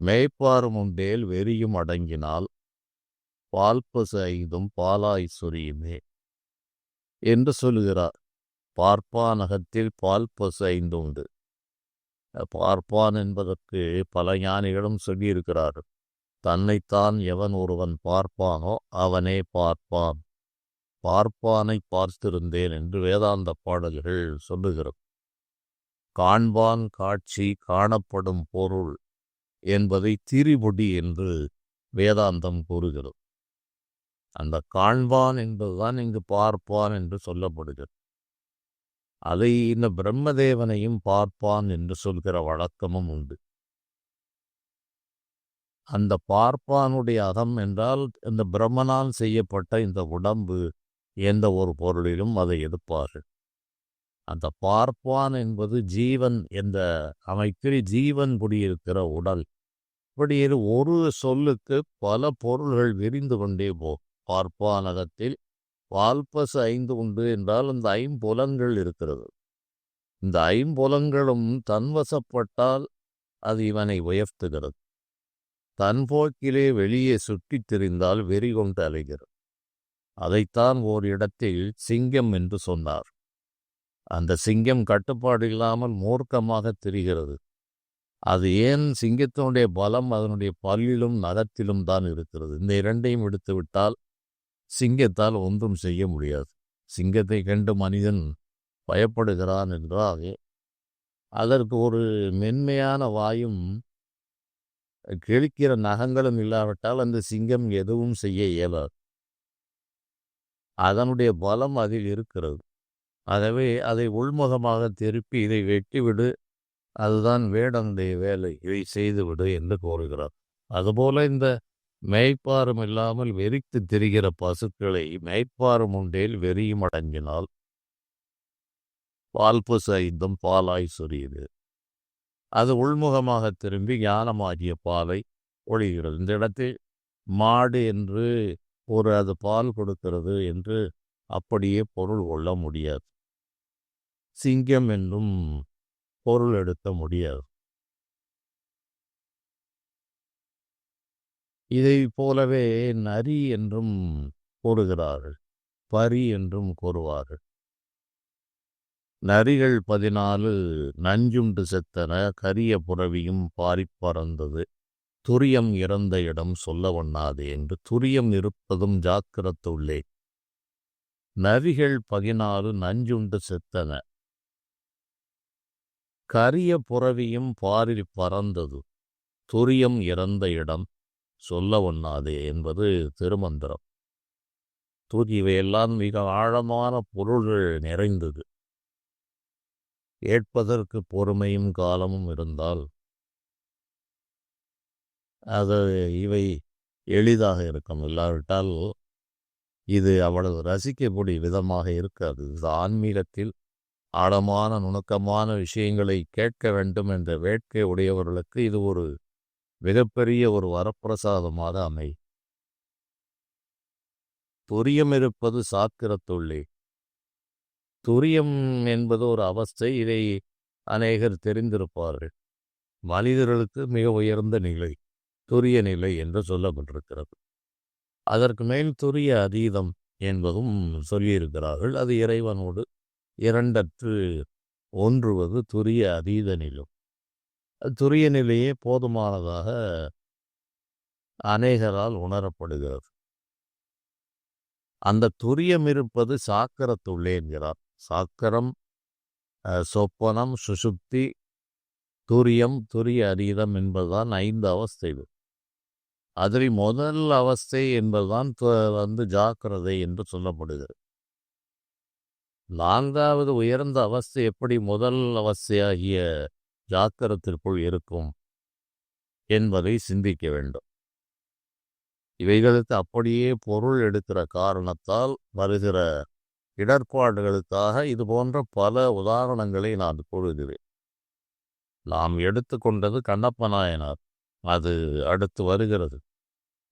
மேய்ப்பாரும் உண்டேல் வெறியும் அடங்கினால் பால்பசு ஐந்தும் பாலாய் சொரியுமே என்று சொல்லுகிறார். பார்ப்பானகத்தில் பால்பசு ஐந்து உண்டு. பார்ப்பான் என்பதற்கு பல ஞானிகளும் சொல்லியிருக்கிறார். தன்னைத்தான் எவன் ஒருவன் பார்ப்பானோ அவனே பார்ப்பான். பார்ப்பானை பார்த்திருந்தேன் என்று வேதாந்த பாடல்கள் சொல்லுகிறது. காண்பான் காட்சி காணப்படும் பொருள் என்பதை திரிபுடி என்று வேதாந்தம் கூறுகிறது. அந்த காண்பான் என்பதுதான் இங்கு பார்ப்பான் என்று சொல்லப்படுகிறது. அதை இந்த பிரம்மதேவனையும் பார்ப்பான் என்று சொல்கிற வழக்கமும் உண்டு. அந்த பார்ப்பானுடைய அகம் என்றால் இந்த பிரம்மனால் செய்யப்பட்ட இந்த உடம்பு எந்த ஒரு பொருளிலும் அதை எடுப்பார்கள். அந்த பார்ப்பான் என்பது ஜீவன் என்ற அமைப்பில் ஜீவன் குடியிருக்கிற உடல். இப்படி ஒரு சொல்லுக்கு பல பொருள்கள் விரிந்து கொண்டே போகும். பார்ப்பானகத்தில் பால்பசு ஐந்து உண்டு என்றால் இந்த ஐம்புலன்கள் இருக்கிறது. இந்த ஐம்புலன்களும் தன்வசப்பட்டால் அது இவனை உயர்த்துகிறது. தன் போக்கிலே வெளியே சுற்றித் திரிந்தால் வெறி கொண்டு அலைகிறது. அதைத்தான் ஓர் இடத்தில் சிங்கம் என்று சொன்னார். அந்த சிங்கம் கட்டுப்பாடு இல்லாமல் மூர்க்கமாக திரிகிறது. அது ஏன்? சிங்கத்தினுடைய பலம் அதனுடைய பல்லிலும் நகத்திலும் தான் இருக்கிறது. இந்த இரண்டையும் எடுத்து விட்டால் சிங்கத்தால் ஒன்றும் செய்ய முடியாது. சிங்கத்தை கண்டு மனிதன் பயப்படுகிறான் என்றால் அதற்கு ஒரு மென்மையான வாயும் கிழிக்கிற நகங்களும் இல்லாவிட்டால் அந்த சிங்கம் எதுவும் செய்ய இயலாது. அதனுடைய பலம் அதில் இருக்கிறது. ஆகவே அதை உள்முகமாக திருப்பி இதை வெட்டிவிடு, அதுதான் வேடனுடைய வேலை, இதை செய்துவிடு என்று கூறுகிறார். அதுபோல இந்த மேய்ப்பாரும் இல்லாமல் வெறித்து திரிகிற பசுக்களை மேய்ப்பாரும் உண்டேல் வெறியும் அடங்கினால் பால்பசு ஐந்தும் பாலாய் சொரியுது. அது உள்முகமாக திரும்பி ஞானமாகிய பாலை ஒழிகிறது. இந்த இடத்தில் மாடு என்று அது பால் கொடுக்கிறது என்று அப்படியே பொருள் கொள்ள முடியாது. சிங்கம் என்றும் பொருள் எடுக்க முடியாது. இதை போலவே நரி என்றும் கூறுகிறார்கள், பரி என்றும் கூறுவார்கள். நரிகள் 14 நஞ்சுண்டு செத்தன, கரிய புறவியும் பாரிப் பறந்தது, துரியம் இறந்த இடம் சொல்ல ஒண்ணாது என்று துரியம் இருப்பதும் ஜாக்கிரத்துள்ளே. நரிகள் 14 நஞ்சுண்டு செத்தன, கரிய புறவியும் பாரில் பறந்தது, துரியம் இறந்த இடம் சொல்ல ஒண்ணாதே என்பது திருமந்திரம். இவையெல்லாம் மிக ஆழமான பொருள்கள் நிறைந்தது. ஏற்பதற்கு பொறுமையும் காலமும் இருந்தால் அது இவை எளிதாக இருக்கும். இல்லாவிட்டால் இது அவ்வளவு ரசிக்கக்கூடிய விதமாக இருக்காது. இது ஆன்மீகத்தில் ஆழமான நுணுக்கமான விஷயங்களை கேட்க வேண்டும் என்ற வேட்கை உடையவர்களுக்கு இது ஒரு மிகப்பெரிய ஒரு வரப்பிரசாதமாக அமை. துரியம் இருப்பது சாக்கிரத்துள்ளே. துரியம் என்பது ஒரு அவஸ்தை. இதை அநேகர் தெரிந்திருப்பார்கள். மனிதர்களுக்கு மிக உயர்ந்த நிலை துரிய நிலை என்று சொல்லப்பட்டிருக்கிறது. அதற்கு மேல் துரிய அதீதம் என்பதும் சொல்லியிருக்கிறார்கள். அது இறைவனோடு இரண்டற்று ஒன்றுவது துரிய அதீத நிலை. துரிய நிலையே போதுமானதாக அநேகரால் உணரப்படுகிறது. அந்த துரியம் இருப்பது சாக்கரத்துள்ளே என்கிறார். சாக்கரம், சொப்பனம், சுசுப்தி, துரியம், துரிய அதீதம் என்பதுதான் 5 அவஸ்தைகள். அதில் முதல் அவஸ்தை என்பதுதான் ஜாக்கிரதை என்று சொல்லப்படுகிறது. 4வது உயர்ந்த அவஸ்தை எப்படி முதல் அவஸ்தையாகிய ஜாக்கிரத்திற்குள் இருக்கும் என்பதை சிந்திக்க வேண்டும். இவைகளுக்கு அப்படியே பொருள் எடுக்கிற காரணத்தால் வருகிற இடர்பாடுகளுக்காக இது போன்ற பல உதாரணங்களை நான் கூறுகிறேன். நாம் எடுத்துக்கொண்டது கண்ணப்ப நாயனார், அது அடுத்து வருகிறது.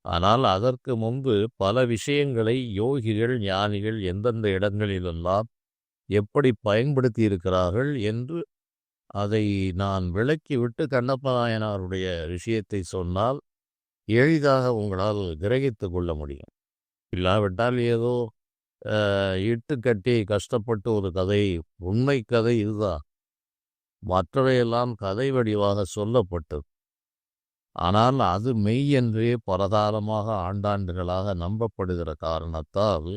ஆனால் அதற்கு முன்பு பல விஷயங்களை யோகிகள் ஞானிகள் எந்தெந்த இடங்களிலெல்லாம் எப்படி பயன்படுத்தி இருக்கிறார்கள் என்று அதை நான் விளக்கிவிட்டு கண்ணப்ப நாயனாருடைய விஷயத்தை சொன்னால் எளிதாக உங்களால் கிரகித்துக் கொள்ள முடியும். இல்லாவிட்டால் ஏதோ இட்டுக்கட்டி கஷ்டப்பட்டு ஒரு கதை, உண்மை கதை இதுதான். மற்றவையெல்லாம் கதை வடிவாக சொல்லப்பட்டது. ஆனால் அது மெய் என்றே பரகாலமாக ஆண்டாண்டுகளாக நம்பப்படுகிற காரணத்தால்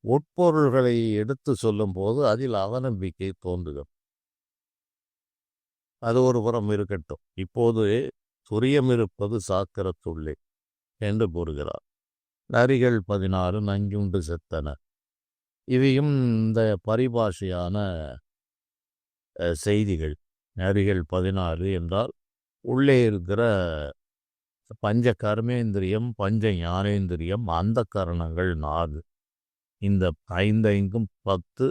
உட்பொருள்களை எடுத்து சொல்லும்போது அதில் அவநம்பிக்கை தோன்றுகிறது. அது ஒரு புறம் இருக்கட்டும். இப்போது துரியமிருப்பது சாக்கிரத்துள்ளே என்று கூறுகிறார். நரிகள் 16 நஞ்சுண்டு செத்தன. இவையும் இந்த பரிபாஷையான செய்திகள். நரிகள் 16 என்றால் உள்ளே இருக்கிற பஞ்ச கர்மேந்திரியம், பஞ்ச ஞானேந்திரியம், அந்த கரணங்கள் 4. இந்த 5 10,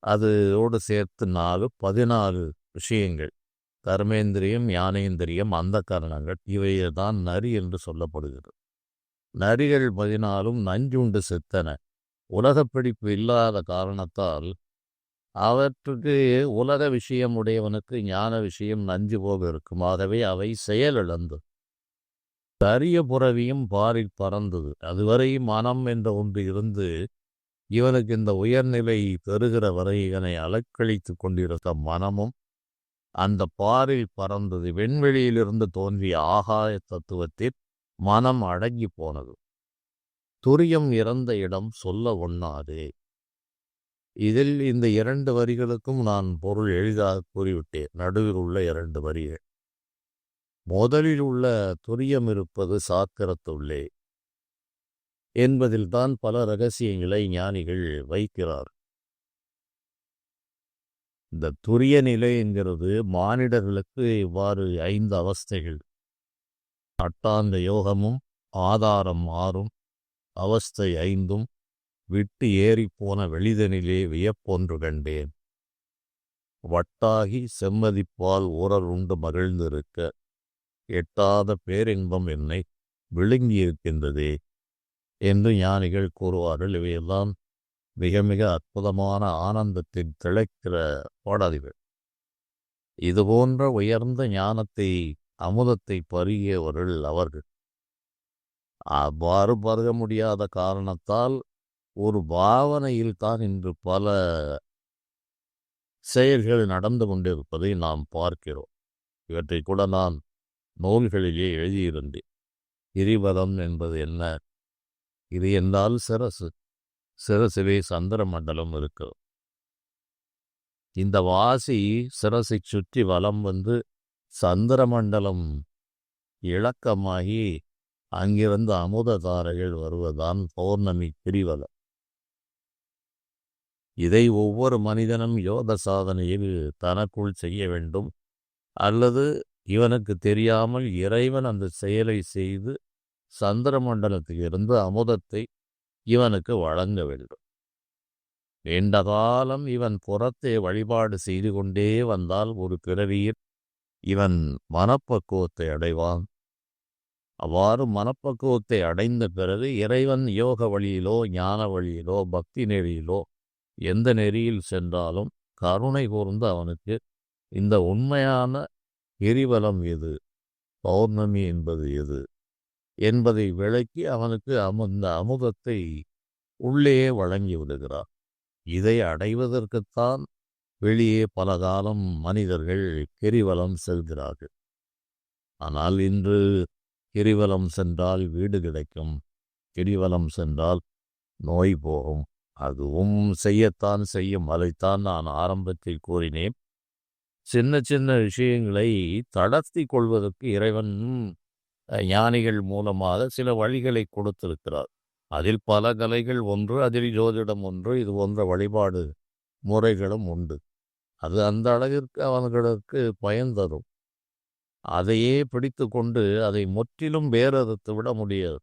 அதோடு சேர்த்து 4, 14 விஷயங்கள். கர்மேந்திரியம், ஞானேந்திரியம், அந்த கரணங்கள், இவையே தான் நரி என்று சொல்லப்படுகிறது. நரிகள் 14 நஞ்சுண்டு செத்தன. உலகப் பிடிப்பு இல்லாத காரணத்தால் அவற்றுக்கு உலக விஷயம் உடையவனுக்கு ஞான விஷயம் நஞ்சு போக இருக்கும். ஆகவே அவை செயலிழந்து கரிய புறவியும் பாரில் பறந்தது. அதுவரை மனம் என்ற ஒன்று இருந்து இவனுக்கு இந்த உயர்நிலை பெறுகிற வரை இவனை அலக்களித்து கொண்டிருந்த மனமும் அந்த பாரில் பறந்தது. விண்வெளியிலிருந்து தோன்றிய ஆகாய தத்துவத்தில் மனம் அடங்கி போனது. துரியம் இறந்த இடம் சொல்ல ஒண்ணாது. இதில் இந்த 2 வரிகளுக்கும் நான் பொருள் எளிதாக கூறிவிட்டேன். நடுவில் உள்ள 2 வரிகள். முதலில் உள்ள துரியம் இருப்பது சாக்கிரத்துள்ளே என்பதில்தான் பல ரகசியங்களை ஞானிகள் வைக்கிறார். இந்த துரிய நிலை என்கிறது மானிடர்களுக்கு இவ்வாறு 5 அவஸ்தைகள். அட்டாங்க யோகமும் ஆதாரம் 6ம் அவஸ்தை 5ம் விட்டு ஏறிப்போன வெளிதனிலே வியப்பொன்று கண்டேன். வட்டாகி செம்மதிப்பால் ஊரல் உண்டு மகிழ்ந்திருக்க எட்டாத பேரின்பம் என்னை விழுங்கியிருக்கின்றதே என்று ஞானிகள் கூறுவார்கள். இவையெல்லாம் மிக மிக அற்புதமான ஆனந்தத்தில் திளைக்கிற பாடல்கள். இதுபோன்ற உயர்ந்த ஞானத்தை, அமுதத்தை பருகியவர்கள் அவர்கள். அவ்வாறு பருக முடியாத காரணத்தால் ஒரு பாவனையில் தான் இன்று பல செயல்கள் நடந்து கொண்டிருப்பதை நாம் பார்க்கிறோம். இவற்றை கூட நான் நூல்களிலே எழுதியிருந்தேன். கிரிவலம் என்பது என்ன? இது என்றால் சிரசு. சிரசிலே சந்திர மண்டலம் இருக்கிறது. இந்த வாசி சிரசை சுற்றி வலம் வந்து சந்திர மண்டலம் இலக்கமாகி அங்கிருந்து அமுததாரைகள் வருவதான் பௌர்ணமி கிரிவலம். இதை ஒவ்வொரு மனிதனும் யோக சாதனையில் தனக்குள் செய்ய வேண்டும். அல்லது இவனுக்கு தெரியாமல் இறைவன் அந்த செயலை செய்து சந்திர மண்டலத்திலிருந்து அமுதத்தை இவனுக்கு வழங்க வேண்டும். நீண்ட காலம் இவன் புறத்தை வழிபாடு செய்து கொண்டே வந்தால் ஒரு பிறவியில் இவன் மனப்பக்குவத்தை அடைவான். அவ்வாறு மனப்பக்குவத்தை அடைந்த பிறகு இறைவன் யோக வழியிலோ ஞான வழியிலோ பக்தி நெறியிலோ எந்த நெறியில் சென்றாலும் கருணை கூர்ந்து அவனுக்கு இந்த உண்மையான கிரிவலம் எது, பௌர்ணமி என்பது எது என்பதை விளக்கி அவனுக்கு இந்த அமுதத்தை உள்ளே வழங்கி விடுகிறார். இதை அடைவதற்குத்தான் வெளியே பல காலம் மனிதர்கள் கிரிவலம் செல்கிறார்கள். ஆனால் இன்று கிரிவலம் சென்றால் வீடு கிடைக்கும், கிரிவலம் சென்றால் நோய் போகும், அதுவும் செய்யத்தான் செய்யும். அதைத்தான் நான் ஆரம்பத்தில் கூறினேன். சின்ன சின்ன விஷயங்களை தளர்த்தி கொள்வதற்கு இறைவன் ஞானிகள் மூலமாக சில வழிகளை கொடுத்திருக்கிறார். அதில் பல கலைகள் ஒன்று, அதில் ஜோதிடம் ஒன்று, இது போன்ற வழிபாடு முறைகளும் உண்டு. அது அந்த அளவிற்கு அவர்களுக்கு பயன் தரும். அதையே பிடித்து கொண்டு அதை முற்றிலும் வேறறுத்து விட முடியாது.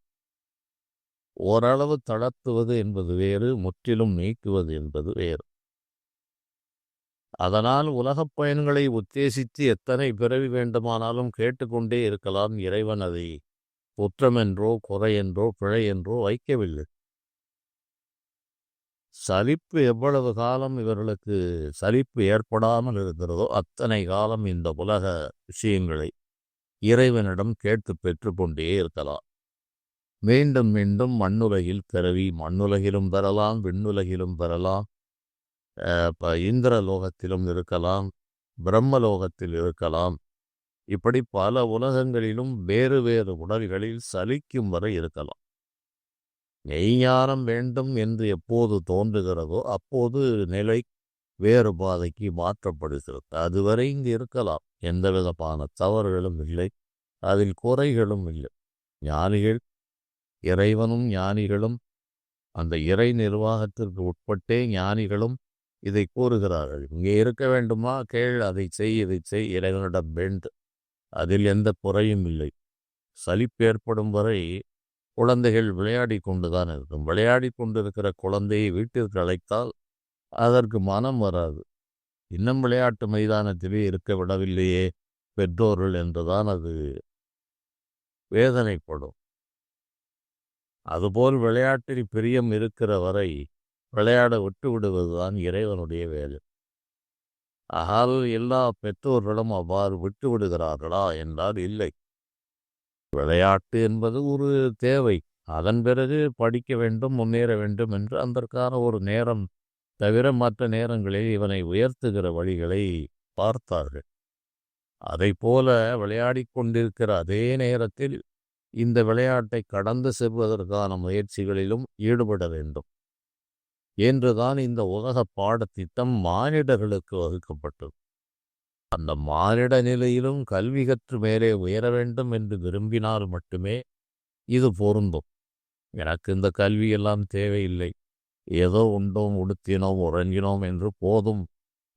ஓரளவு தளர்த்துவது என்பது வேறு, முற்றிலும் நீக்குவது என்பது வேறு. அதனால் உலகப் பயன்களை உத்தேசித்து எத்தனை பிறவி வேண்டுமானாலும் கேட்டுக்கொண்டே இருக்கலாம். இறைவன் அதை குற்றமென்றோ குறையென்றோ பிழை என்றோ வைக்கவில்லை. சலிப்பு எவ்வளவு காலம் இவர்களுக்கு சலிப்பு ஏற்படாமல் இருக்கிறதோ அத்தனை காலம் இந்த உலக விஷயங்களை இறைவனிடம் கேட்டு பெற்று கொண்டே இருக்கலாம். மீண்டும் மீண்டும் மண்ணுலகில் பிறவி, மண்ணுலகிலும் பெறலாம், விண்ணுலகிலும் பெறலாம், இந்திரலோகத்திலும் இருக்கலாம், பிரம்மலோகத்தில் இருக்கலாம். இப்படி பல உலகங்களிலும் வேறு வேறு உடல்களில் சலிக்கும் வரை இருக்கலாம். மெய்ஞானம் வேண்டும் என்று எப்போது தோன்றுகிறதோ அப்போது நிலை வேறு பாதைக்கு மாற்றப்படுகிறது. அதுவரை இங்கு இருக்கலாம். எந்த விதமான தவறுகளும் இல்லை, அதில் குறைகளும் இல்லை. ஞானிகள், இறைவனும் ஞானிகளும், அந்த இறை நிர்வாகத்திற்கு உட்பட்டே ஞானிகளும் இதை கூறுகிறார்கள். இங்கே இருக்க வேண்டுமா, கேள், அதை செய், இதை செய், இறைவனிடம் வேண்டு. அதில் எந்த குறையும் இல்லை. சலிப்பு ஏற்படும் வரை குழந்தைகள் விளையாடி கொண்டுதான் இருக்கும். விளையாடி கொண்டிருக்கிற குழந்தையை வீட்டிற்கு அழைத்தால் அதற்கு மனம் வராது. இன்னும் விளையாட்டு மைதானத்திலே இருக்க விடவில்லையே பெற்றோர்கள் என்றுதான் அது வேதனைப்படும். அதுபோல் விளையாட்டில் பிரியம் இருக்கிற வரை விளையாட விட்டு விடுவதுதான் இறைவனுடைய வேலை. ஆகால் எல்லா பெற்றோர்களும் அவ்வாறு விட்டு விடுகிறார்களா என்றால் இல்லை. விளையாட்டு என்பது ஒரு தேவை. அதன் பிறகு படிக்க வேண்டும், முன்னேற வேண்டும் என்று அதற்கான ஒரு நேரம் தவிர மற்ற நேரங்களில் இவனை உயர்த்துகிற வழிகளை பார்த்தார்கள். அதை போல விளையாடி கொண்டிருக்கிற அதே நேரத்தில் இந்த விளையாட்டை கடந்து செல்வதற்கான முயற்சிகளிலும் ஈடுபட வேண்டும் என்றுதான் இந்த உலக பாடத்திட்டம் மானிடர்களுக்கு வகுக்கப்பட்டது. அந்த மானிட நிலையிலும் கல்வி கற்று மேலே உயர வேண்டும் என்று விரும்பினால் மட்டுமே இது பொருந்தும். எனக்கு இந்த கல்வியெல்லாம் தேவையில்லை, ஏதோ உண்டோம், உடுத்தினோம், உறங்கினோம் என்று போதும்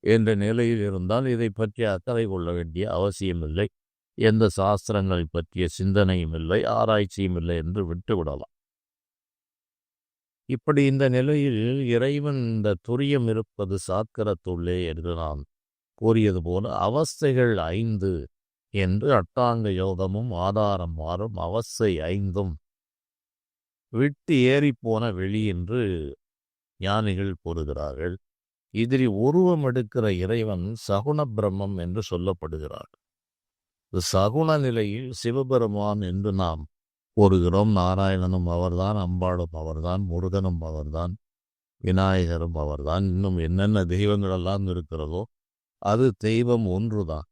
என்ற நிலையில் இருந்தால் இதை பற்றி அக்கறை கொள்ள வேண்டிய அவசியமில்லை, எந்த சாஸ்திரங்களை பற்றிய சிந்தனையும் இல்லை, ஆராய்ச்சியும் இல்லை என்று விட்டுவிடலாம். இப்படி இந்த நிலையில் இறைவன் இந்த துரியம் இருப்பது சாக்கரத்துள்ளே என்று நான் கூறியது போல அவஸ்தைகள் 5 என்று அட்டாங்க யோகமும் ஆதாரம் மாறும் அவஸ்தை 5ம் விட்டு ஏறிப்போன வெளி என்று ஞானிகள் கூறுகிறார்கள். இதில் உருவம் எடுக்கிற இறைவன் சகுண பிரம்மம் என்று சொல்லப்படுகிறார். சகுண நிலையில் சிவபெருமான் என்று நாம் கூறுகிறோம். நாராயணனும் அவர்தான், அம்பாளும் அவர்தான், முருகனும் அவர்தான், விநாயகரும் அவர்தான், இன்னும் என்னென்ன தெய்வங்களெல்லாம் இருக்கிறதோ அது தெய்வம் ஒன்றுதான்.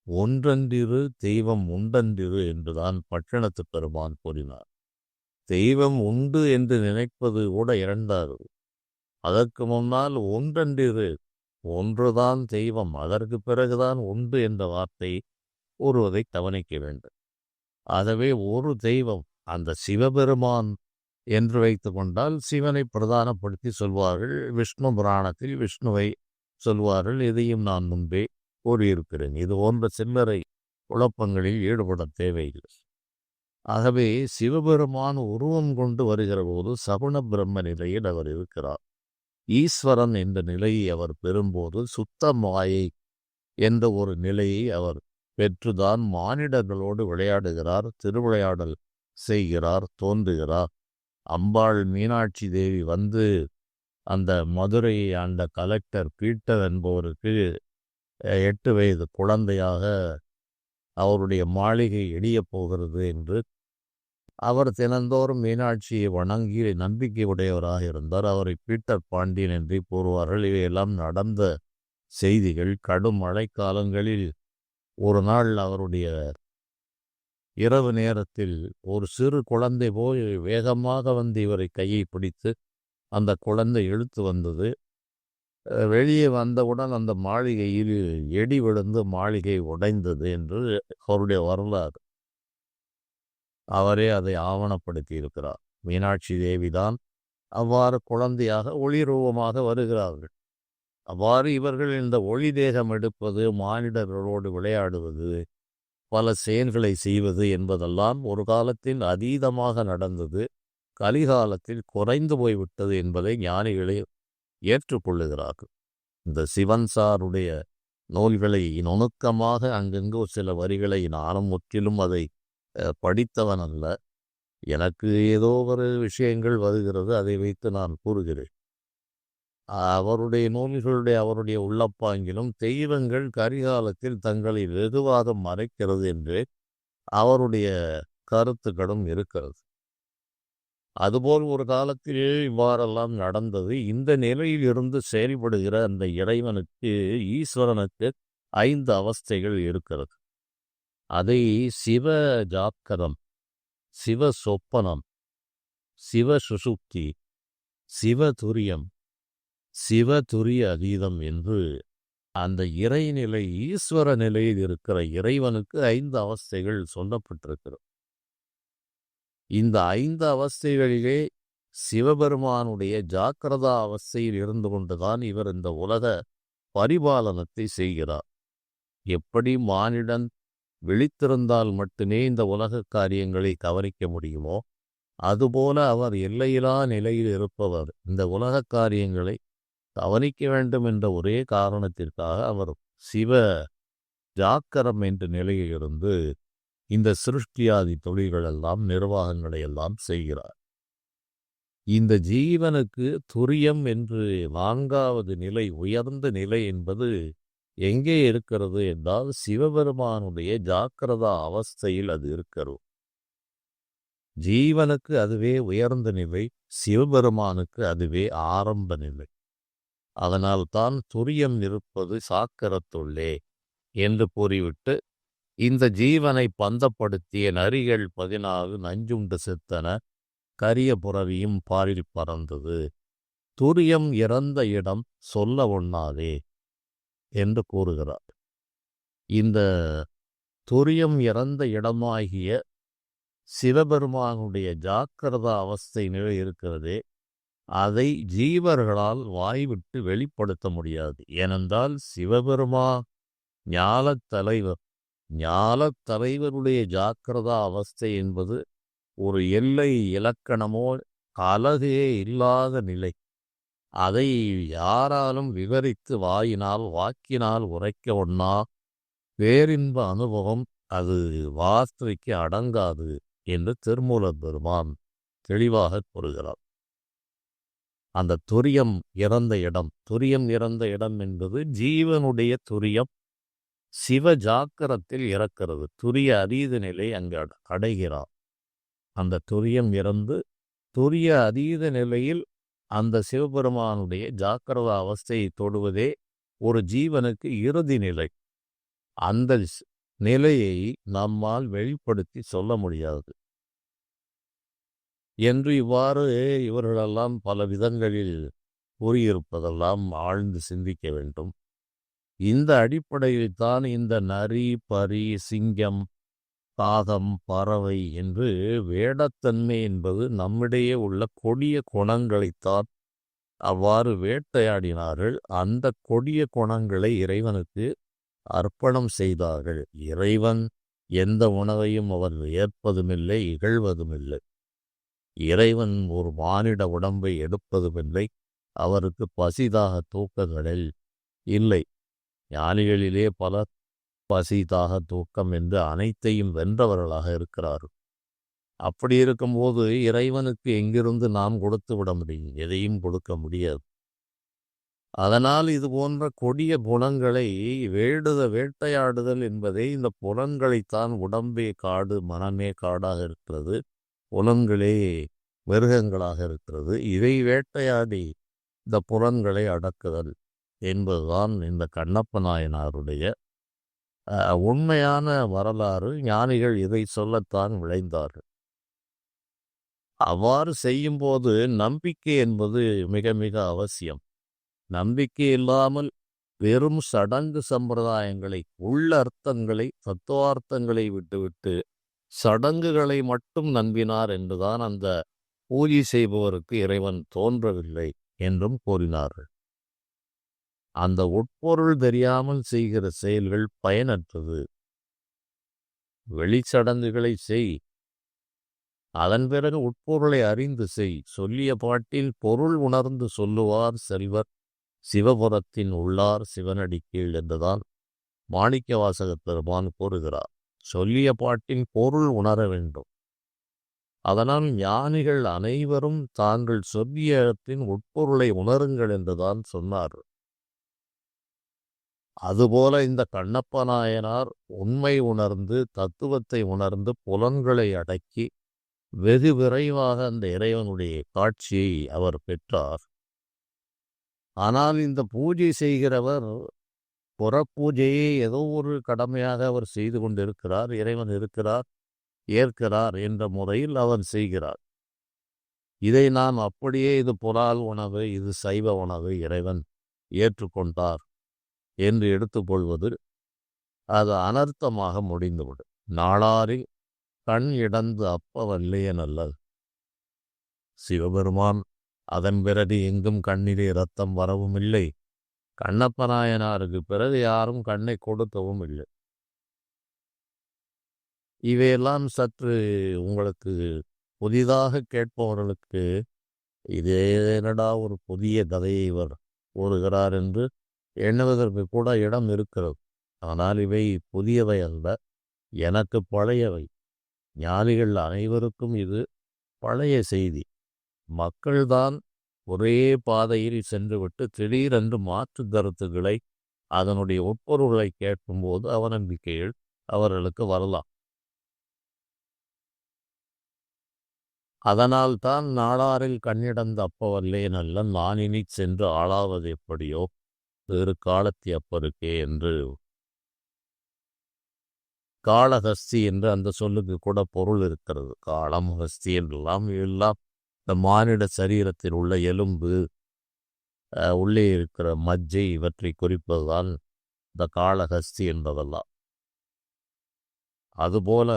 ஒன்றன்றிரு தெய்வம் உண்டன்றிரு என்றுதான் பட்டணத்து பெருமான் கூறினார். தெய்வம் உண்டு என்று நினைப்பது கூட இரண்டாவது. அதற்கு முன்னால் ஒன்றன்றிரு, ஒன்றுதான் தெய்வம், அதற்கு பிறகுதான் உண்டு என்ற வார்த்தை கூறுவதை கவனிக்க வேண்டும். ஆகவே ஒரு தெய்வம், அந்த சிவபெருமான் என்று வைத்து கொண்டால் சிவனை பிரதானப்படுத்தி சொல்வார்கள். விஷ்ணு புராணத்தில் விஷ்ணுவை சொல்வார்கள். இதையும் நான் முன்பே கூறியிருக்கிறேன். இது போன்ற சில்லறை குழப்பங்களில் ஈடுபட தேவையில்லை. ஆகவே சிவபெருமான் உருவம் கொண்டு வருகிற போது சகுண பிரம்ம நிலையில் அவர் இருக்கிறார். ஈஸ்வரன் என்ற நிலையை அவர் பெறும்போது சுத்த மாயை என்ற ஒரு நிலையை அவர் பெற்றுதான் மானிடர்களோடு விளையாடுகிறார், திருவிளையாடல் செய்கிறார், தோன்றுகிறார். அம்பாள் மீனாட்சி தேவி வந்து அந்த மதுரையை ஆண்ட கலெக்டர் பீட்டர் என்பவருக்கு 8 வயது குழந்தையாக அவருடைய மாளிகை இடியப் போகிறது என்று அவர் தினந்தோறும் மீனாட்சியை வணங்கி நம்பிக்கை உடையவராக இருந்தார். அவரை பீட்டர் பாண்டியன் என்று கூறுவார்கள். இவையெல்லாம் நடந்த செய்திகள். கடும் மழைக்காலங்களில் ஒரு நாள் அவருடைய இரவு நேரத்தில் ஒரு சிறு குழந்தை போய் வேகமாக வந்து இவரை கையை பிடித்து அந்த குழந்தை இழுத்து வந்தது. வெளியே வந்தவுடன் அந்த மாளிகையில் எடி விழுந்து மாளிகை உடைந்தது என்று அவருடைய வரலாறு. அவரே அதை ஆவணப்படுத்தி இருக்கிறார். மீனாட்சி தேவிதான் அவ்வாறு குழந்தையாக ஒளிரூபமாக வருகிறார்கள். அவ்வாறு இவர்கள் இந்த ஒளி தேகம் எடுப்பது, மானிடர்களோடு விளையாடுவது, பல செயல்களை செய்வது என்பதெல்லாம் ஒரு காலத்தில் அதீதமாக நடந்தது, கலிகாலத்தில் குறைந்து போய்விட்டது என்பதை ஞானிகளே ஏற்றுக்கொள்ளுகிறார்கள். இந்த சிவன்சாருடைய நூல்களை நுணுக்கமாக அங்கெங்கு சில வரிகளை நானும் முற்றிலும் அதை படித்தவன் அல்ல. எனக்கு ஏதோ ஒரு விஷயங்கள் வருகிறது, அதை வைத்து நான் கூறுகிறேன். அவருடைய நூல்களுடைய அவருடைய உள்ளப்பாங்கிலும் தெய்வங்கள் கரிகாலத்தில் தங்களை வெகுவாக மறைக்கிறது என்று அவருடைய கருத்துக்களும் இருக்கிறது. அதுபோல் ஒரு காலத்தில் இவ்வாறெல்லாம் நடந்தது. இந்த நிலையில் இருந்து செயல்படுகிற அந்த இறைவனுக்கு, ஈஸ்வரனுக்கு 5 அவஸ்தைகள் இருக்கிறது. அதை சிவ ஜாக்கிரம், சிவ சொப்பனம், சிவ சுசுப்தி, சிவ துரியம், சிவ துரிய அதீதம் என்று அந்த இறைநிலை, ஈஸ்வர நிலையில் இருக்கிற இறைவனுக்கு 5 அவஸ்தைகள் சொல்லப்பட்டிருக்கிறது. இந்த 5 அவஸ்தைகளிலே சிவபெருமானுடைய ஜாக்கிரதா அவஸ்தையில் இருந்து கொண்டுதான் இவர் இந்த உலக பரிபாலனத்தை செய்கிறார். எப்படி மானிடன் விழித்திருந்தால் மட்டுமே இந்த உலக காரியங்களை கவனிக்க முடியுமோ, அதுபோல அவர் எல்லையிலா நிலையில் இருப்பவர். இந்த உலக காரியங்களை கவனிக்க வேண்டும் என்ற ஒரே காரணத்திற்காக அவர் சிவ ஜாக்கரம் என்ற நிலையில் இருந்து இந்த சிருஷ்டியாதி தொழில்களெல்லாம், நிர்வாகங்களை எல்லாம் செய்கிறார். இந்த ஜீவனுக்கு துரியம் என்று 4வது நிலை, உயர்ந்த நிலை என்பது எங்கே இருக்கிறது என்றால் சிவபெருமானுடைய ஜாக்கிரதா அவஸ்தையில் அது இருக்கிறது. ஜீவனுக்கு அதுவே உயர்ந்த நிலை, சிவபெருமானுக்கு அதுவே ஆரம்ப நிலை. அதனால் தான் துரியம் இருப்பது சாக்கரத்துள்ளே என்று கூறிவிட்டு, இந்த ஜீவனை பந்தப்படுத்திய நரிகள் 14 நஞ்சுண்டு செத்தன, கரிய புறவியும் பாரில் பறந்தது, துரியம் இறந்த இடம் சொல்ல ஒண்ணாதே என்று கூறுகிறார். இந்த துரியம் இறந்த இடமாகிய சிவபெருமானுடைய ஜாக்கிரதா அவஸ்தை நிலை இருக்கிறதே, அதை ஜீவர்களால் வாய்விட்டு வெளிப்படுத்த முடியாது. ஏனென்றால் சிவபெருமான் ஞானத் தலைவர். ஞானத் தலைவருடைய ஜாக்கிரதா அவஸ்தை என்பது ஒரு எல்லை இலக்கணமோ அழகே இல்லாத நிலை. அதை யாராலும் விவரித்து வாயினால் வாக்கினால் உரைக்க ஒண்ணா பேரின்ப அனுபவம், அது வார்த்தைக்கு அடங்காது என்று திருமூலர் பெருமான் தெளிவாக கூறுகிறார். அந்த துரியம் இறந்த இடம், துரியம் இறந்த இடம் என்பது ஜீவனுடைய துரியம் சிவ ஜாக்கிரத்தில் இறக்கிறது. துரிய அதீத நிலை அங்கு அடைகிறார். அந்த துரியம் இறந்து துரிய அதீத நிலையில் அந்த சிவபெருமானுடைய ஜாக்கிரதா அவஸ்தையை தொடுவதே ஒரு ஜீவனுக்கு இறுதி நிலை. அந்த நிலையை நம்மால் வெளிப்படுத்தி சொல்ல முடியாது என்று இவ்வாறு இவர்களெல்லாம் பல விதங்களில் கூறியிருப்பதெல்லாம் ஆழ்ந்து சிந்திக்க வேண்டும். இந்த அடிப்படையில் தான் இந்த நரி, பரி, சிங்கம், காகம், பறவை என்று வேடத்தன்மை என்பது நம்மிடையே உள்ள கொடிய குணங்களைத்தான் அவ்வாறு வேட்டையாடினார்கள். அந்த கொடிய குணங்களை இறைவனுக்கு அர்ப்பணம் செய்தார்கள். இறைவன் எந்த உணவையும் அவர் ஏற்பதுமில்லை, இகழ்வதுமில்லை. இறைவன் ஒரு மானிட உடம்பை எடுப்பதுமில்லை. அவருக்கு பசிதாக தூக்கங்களில் இல்லை. ஞானிகளிலே பலர் பசிதாக தூக்கம் என்று அனைத்தையும் வென்றவர்களாக இருக்கிறார்கள். அப்படி இருக்கும்போது இறைவனுக்கு எங்கிருந்து நாம் கொடுத்து விட முடியும்? எதையும் கொடுக்க முடியாது. அதனால் இது போன்ற கொடிய குணங்களை வேட்டையாடுதல் என்பதை, இந்த புலன்களைத்தான், உடம்பே காடு மனமே காடாக இருக்கிறது, புலன்களே மிருகங்களாக இருக்கிறது, இதை வேட்டையாடி இந்த புலன்களை அடக்குதல் என்பதுதான் இந்த கண்ணப்ப நாயனாருடைய உண்மையான வரலாறு. ஞானிகள் இதை சொல்லத்தான் விளைந்தார்கள். அவ்வாறு செய்யும்போது நம்பிக்கை என்பது மிக மிக அவசியம். நம்பிக்கை இல்லாமல் வெறும் சடங்கு சம்பிரதாயங்களை, உள்ளர்த்தங்களை, தத்துவார்த்தங்களை விட்டுவிட்டு சடங்குகளை மட்டும் நம்பினார் என்றுதான் அந்த பூஜை செய்பவருக்கு இறைவன் தோன்றவில்லை என்றும் கூறினார்கள். அந்த உட்பொருள் தெரியாமல் செய்கிற செயல்கள் பயனற்றது. வெளிச்சடங்குகளை செய், அதன் பிறகு உட்பொருளை அறிந்து செய். சொல்லிய பாட்டில் பொருள் உணர்ந்து சொல்லுவார் செல்வர், சிவபுரத்தின் உள்ளார் சிவனடி கீழ் என்றுதான் மாணிக்கவாசகப் பெருமான் கூறுகிறார். சொல்லிய பாட்டின் பொருள் உணர வேண்டும். அதனால் ஞானிகள் அனைவரும் தாங்கள் சொல்லிய இடத்தின் உட்பொருளை உணருங்கள் என்றுதான் சொன்னார். அதுபோல இந்த கண்ணப்ப நாயனார் உண்மை உணர்ந்து, தத்துவத்தை உணர்ந்து, புலன்களை அடக்கி வெகு விரைவாக அந்த இறைவனுடைய காட்சியை அவர் பெற்றார். ஆனால் இந்த பூஜை செய்கிறவர் புறப்பூஜையை ஏதோ ஒரு கடமையாக அவர் செய்து கொண்டிருக்கிறார். இறைவன் இருக்கிறார், ஏற்கிறார் என்ற முறையில் அவர் செய்கிறார். இதை நாம் அப்படியே இது புலால் உணவு, இது சைவ உணவு, இறைவன் ஏற்றுக்கொண்டார் என்று எடுத்துக்கொள்வது அது அனர்த்தமாக முடிந்துவிடும். நாளாரில் கண் இடந்து அப்ப வல்லைய நல்லது. சிவபெருமான் அதன் பிறகு எங்கும் கண்ணிலே இரத்தம் வரவும் இல்லை. கண்ணப்ப நாயனாருக்கு பிறகு யாரும் கண்ணை கொடுக்கவும் இல்லை. இவையெல்லாம் சற்று உங்களுக்கு புதிதாக கேட்பவர்களுக்கு இதே என்னடா ஒரு புதிய கதையை இவர் கூறுகிறார் என்று எண்ணுவதற்கு கூட இடம் இருக்கிறது. ஆனால் இவை புதியவை அல்ல, எனக்கு பழையவை. ஞானிகள் அனைவருக்கும் இது பழைய செய்தி. மக்கள்தான் ஒரே பாதையில் சென்றுவிட்டு திடீரென்று மாற்று கருத்துக்களை, அதனுடைய உட்பொருளை கேட்கும்போது அவநம்பிக்கைகள் அவர்களுக்கு வரலாம். அதனால்தான் நாளாரில் கண்ணிடந்த அப்பவல்லே நல்ல நான் இனி சென்று ஆளாவது எப்படியோ வேறு காலத்தி அப்பருக்கே என்று காளஹஸ்தி என்று அந்த சொல்லுக்கு கூட பொருள் இருக்கிறது. காலம், ஹஸ்தி என்றெல்லாம் எல்லாம் இந்த மானிட சரீரத்தில் உள்ள எலும்பு, உள்ளே இருக்கிற மஜ்ஜை இவற்றை குறிப்பதுதான் இந்த காளஹஸ்தி என்பதெல்லாம். அதுபோல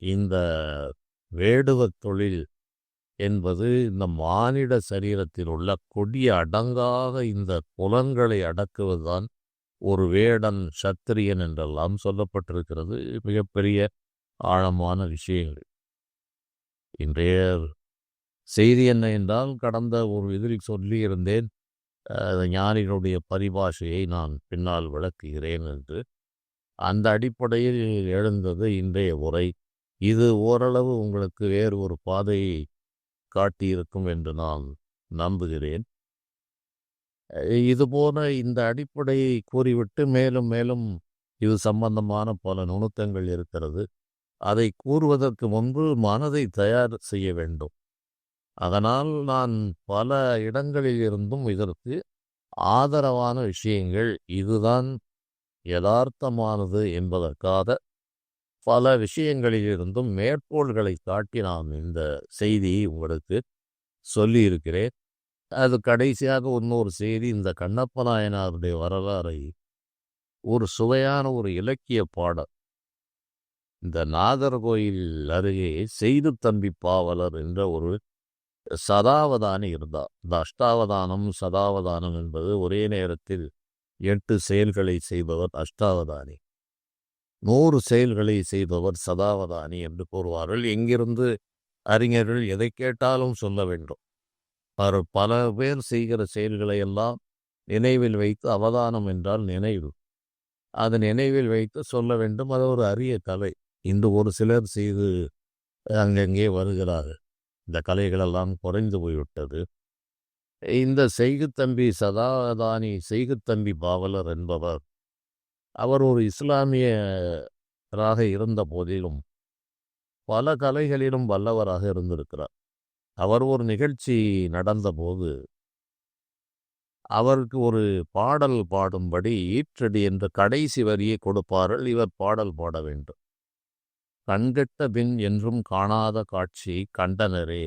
இந்த வேடுவ தொழில் என்பது இந்த மானிட சரீரத்தில் உள்ள கொடிய அடங்காத இந்த புலன்களை அடக்குவதுதான் ஒரு வேடன், சத்திரியன் என்றெல்லாம் சொல்லப்பட்டிருக்கிறது. மிகப்பெரிய ஆழமான விஷயங்கள். இன்றைய செய்தி என்ன என்றால், கடந்த ஒரு இதில் சொல்லியிருந்தேன், ஞானிகளுடைய பரிபாஷையை நான் பின்னால் விளக்குகிறேன் என்று. அந்த அடிப்படையில் எழுந்தது இன்றைய உரை. இது ஓரளவு உங்களுக்கு வேறு ஒரு பாதையை காட்டியிருக்கும் என்று நான் நம்புகிறேன். இதுபோல இந்த அடிப்படையை கூறிவிட்டு மேலும் மேலும் இது சம்பந்தமான பல நுணுக்கங்கள் இருக்கிறது. அதை கூறுவதற்கு முன்பு மனதை தயார் செய்ய வேண்டும். அதனால் நான் பல இடங்களில் இருந்தும் இதற்கு ஆதரவான விஷயங்கள், இதுதான் யதார்த்தமானது என்பதற்காக பல விஷயங்களிலிருந்தும் மேற்கோள்களை காட்டி நான் இந்த செய்தியை உங்களுக்கு சொல்லியிருக்கிறேன். அது கடைசியாக இன்னொரு செய்தி, இந்த கண்ணப்ப நாயனாருடைய வரலாறை ஒரு சுவையான ஒரு இலக்கிய பாடல், இந்த நாகர்கோயில் அருகே செய்து தம்பி பாவலர் என்ற ஒரு சதாவதானி இருந்தார். இந்த அஷ்டாவதானம், சதாவதானம் என்பது ஒரே நேரத்தில் 8 செயல்களை செய்பவர் அஷ்டாவதானி, 100 செயல்களை செய்பவர் சதாவதானி என்று கூறுவார்கள். எங்கிருந்து அறிஞர்கள் எதை கேட்டாலும் சொல்ல வேண்டும். பல பேர் செய்கிற செயல்களை எல்லாம் நினைவில் வைத்து, அவதானம் என்றால் நினைவு, அது நினைவில் வைத்து சொல்ல வேண்டும். அது ஒரு அரிய கலை. இன்று ஒரு சிலர் செய்து அங்கங்கே வருகிறார்கள். இந்த கலைகளெல்லாம் குறைந்து போய்விட்டது. இந்த செய்குத்தம்பி சதாவதானி, செய்குத்தம்பி பாவலர் என்பவர், அவர் ஒரு இஸ்லாமியராக இருந்த போதிலும் பல கலைகளிலும் வல்லவராக இருந்திருக்கிறார். அவர் ஒரு நிகழ்ச்சி நடந்தபோது அவருக்கு ஒரு பாடல் பாடும்படி ஈற்றடி என்ற கடைசி வரியை கொடுப்பார்கள். இவர் பாடல் பாட வேண்டும். கண்கெட்ட பின் என்றும் காணாத காட்சி கண்டனரே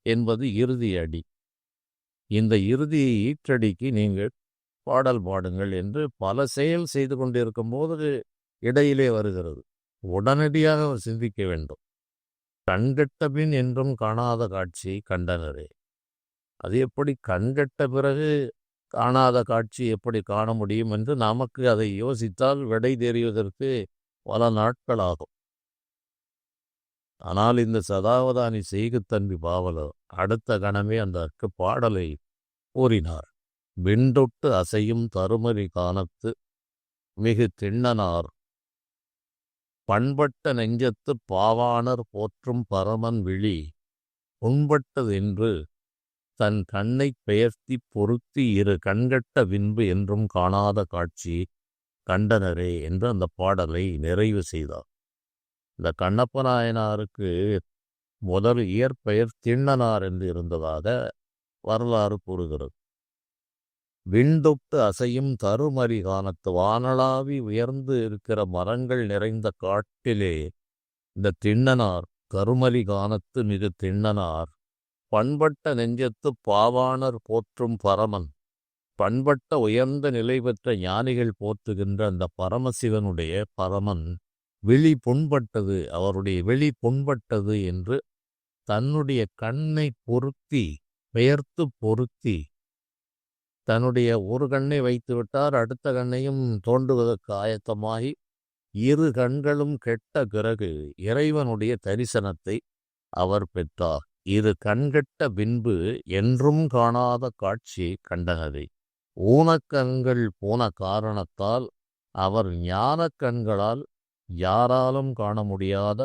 என்பது இறுதி அடி. இந்த இறுதி ஈற்றடிக்கு நீங்கள் பாடல் பாடுங்கள் என்று பல செயல் செய்து கொண்டிருக்கும் போது இடையிலே வருகிறது. உடனடியாக அவர் சிந்திக்க வேண்டும். கண்கெட்ட பின் என்றும் காணாத காட்சி கண்டனரே. அது எப்படி கண்கெட்ட பிறகு காணாத காட்சி எப்படி காண முடியும் என்று நமக்கு அதை யோசித்தால் விடை தெரிவதற்கு பல நாட்கள் ஆகும். ஆனால் இந்த சதாவதானி செய்குத்தம்பி பாவலர் அடுத்த கணமே அந்த பாடலை கூறினார். விண்டொட்டு அசையும் தருமரி காணத்து மிகு திண்ணனார் பண்பட்ட நெஞ்சத்துப் பாவாணர் போற்றும் பரமன் விழி புண்பட்டதென்று தன் கண்ணைப் பெயர்த்திப் பொருத்தி இரு கண்கட்ட வின்பு என்றும் காணாத காட்சி கண்டனரே என்று அந்த பாடலை நிறைவு செய்தார். இந்த கண்ணப்ப நாயனாருக்கு முதல் இயற்பெயர் திண்ணனார் என்று இருந்ததாக வரலாறு கூறுகிறது. விண்தொட்டு அசையும் தருமறி கானத்து வானளாவி உயர்ந்து இருக்கிற மரங்கள் நிறைந்த காட்டிலே இந்த திண்ணனார் கருமலி கானத்து மிகு திண்ணனார் பண்பட்ட நெஞ்சத்துப் பாவாணர் போற்றும் பரமன், பண்பட்ட உயர்ந்த நிலை பெற்ற ஞானிகள் போற்றுகின்ற அந்த பரமசிவனுடைய பரமன் விழி புண்பட்டது, அவருடைய விழி புண்பட்டது என்று தன்னுடைய கண்ணை பொருத்தி பெயர்த்து பொருத்தி தன்னுடைய ஒரு கண்ணை வைத்து விட்டார், அடுத்த கண்ணையும் தோண்டுவதற்கு ஆயத்தமாகி இரு கண்களும் கெட்ட பிறகு இறைவனுடைய தரிசனத்தை அவர் பெற்றார். இரு கண்கெட்ட பின்பு என்றும் காணாத காட்சியை கண்டனரே. ஊனக்கண்கள் போன காரணத்தால் அவர் ஞான கண்களால் யாராலும் காண முடியாத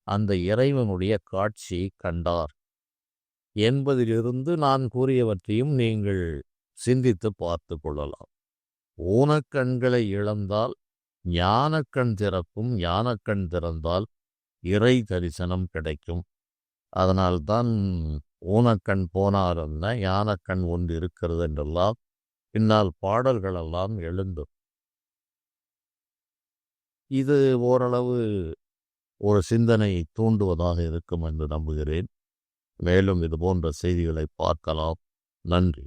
அந்த இறைவனுடைய காட்சியை கண்டார் என்பதிலிருந்து நான் கூறியவற்றையும் நீங்கள் சிந்தித்து பார்த்து கொள்ளலாம். ஊனக்கண்களை இழந்தால் ஞானக்கண் திறக்கும், ஞானக்கண் திறந்தால் இறை தரிசனம் கிடைக்கும். அதனால்தான் ஊனக்கண் போனாருன்னா ஞானக்கண் ஒன்று இருக்கிறது என்றெல்லாம் பின்னால் பாடல்களெல்லாம் எழுந்தும். இது ஓரளவு ஒரு சிந்தனையை தூண்டுவதாக இருக்கும் என்று நம்புகிறேன். மேலும் இது போன்ற செய்திகளை பார்க்கலாம். நன்றி.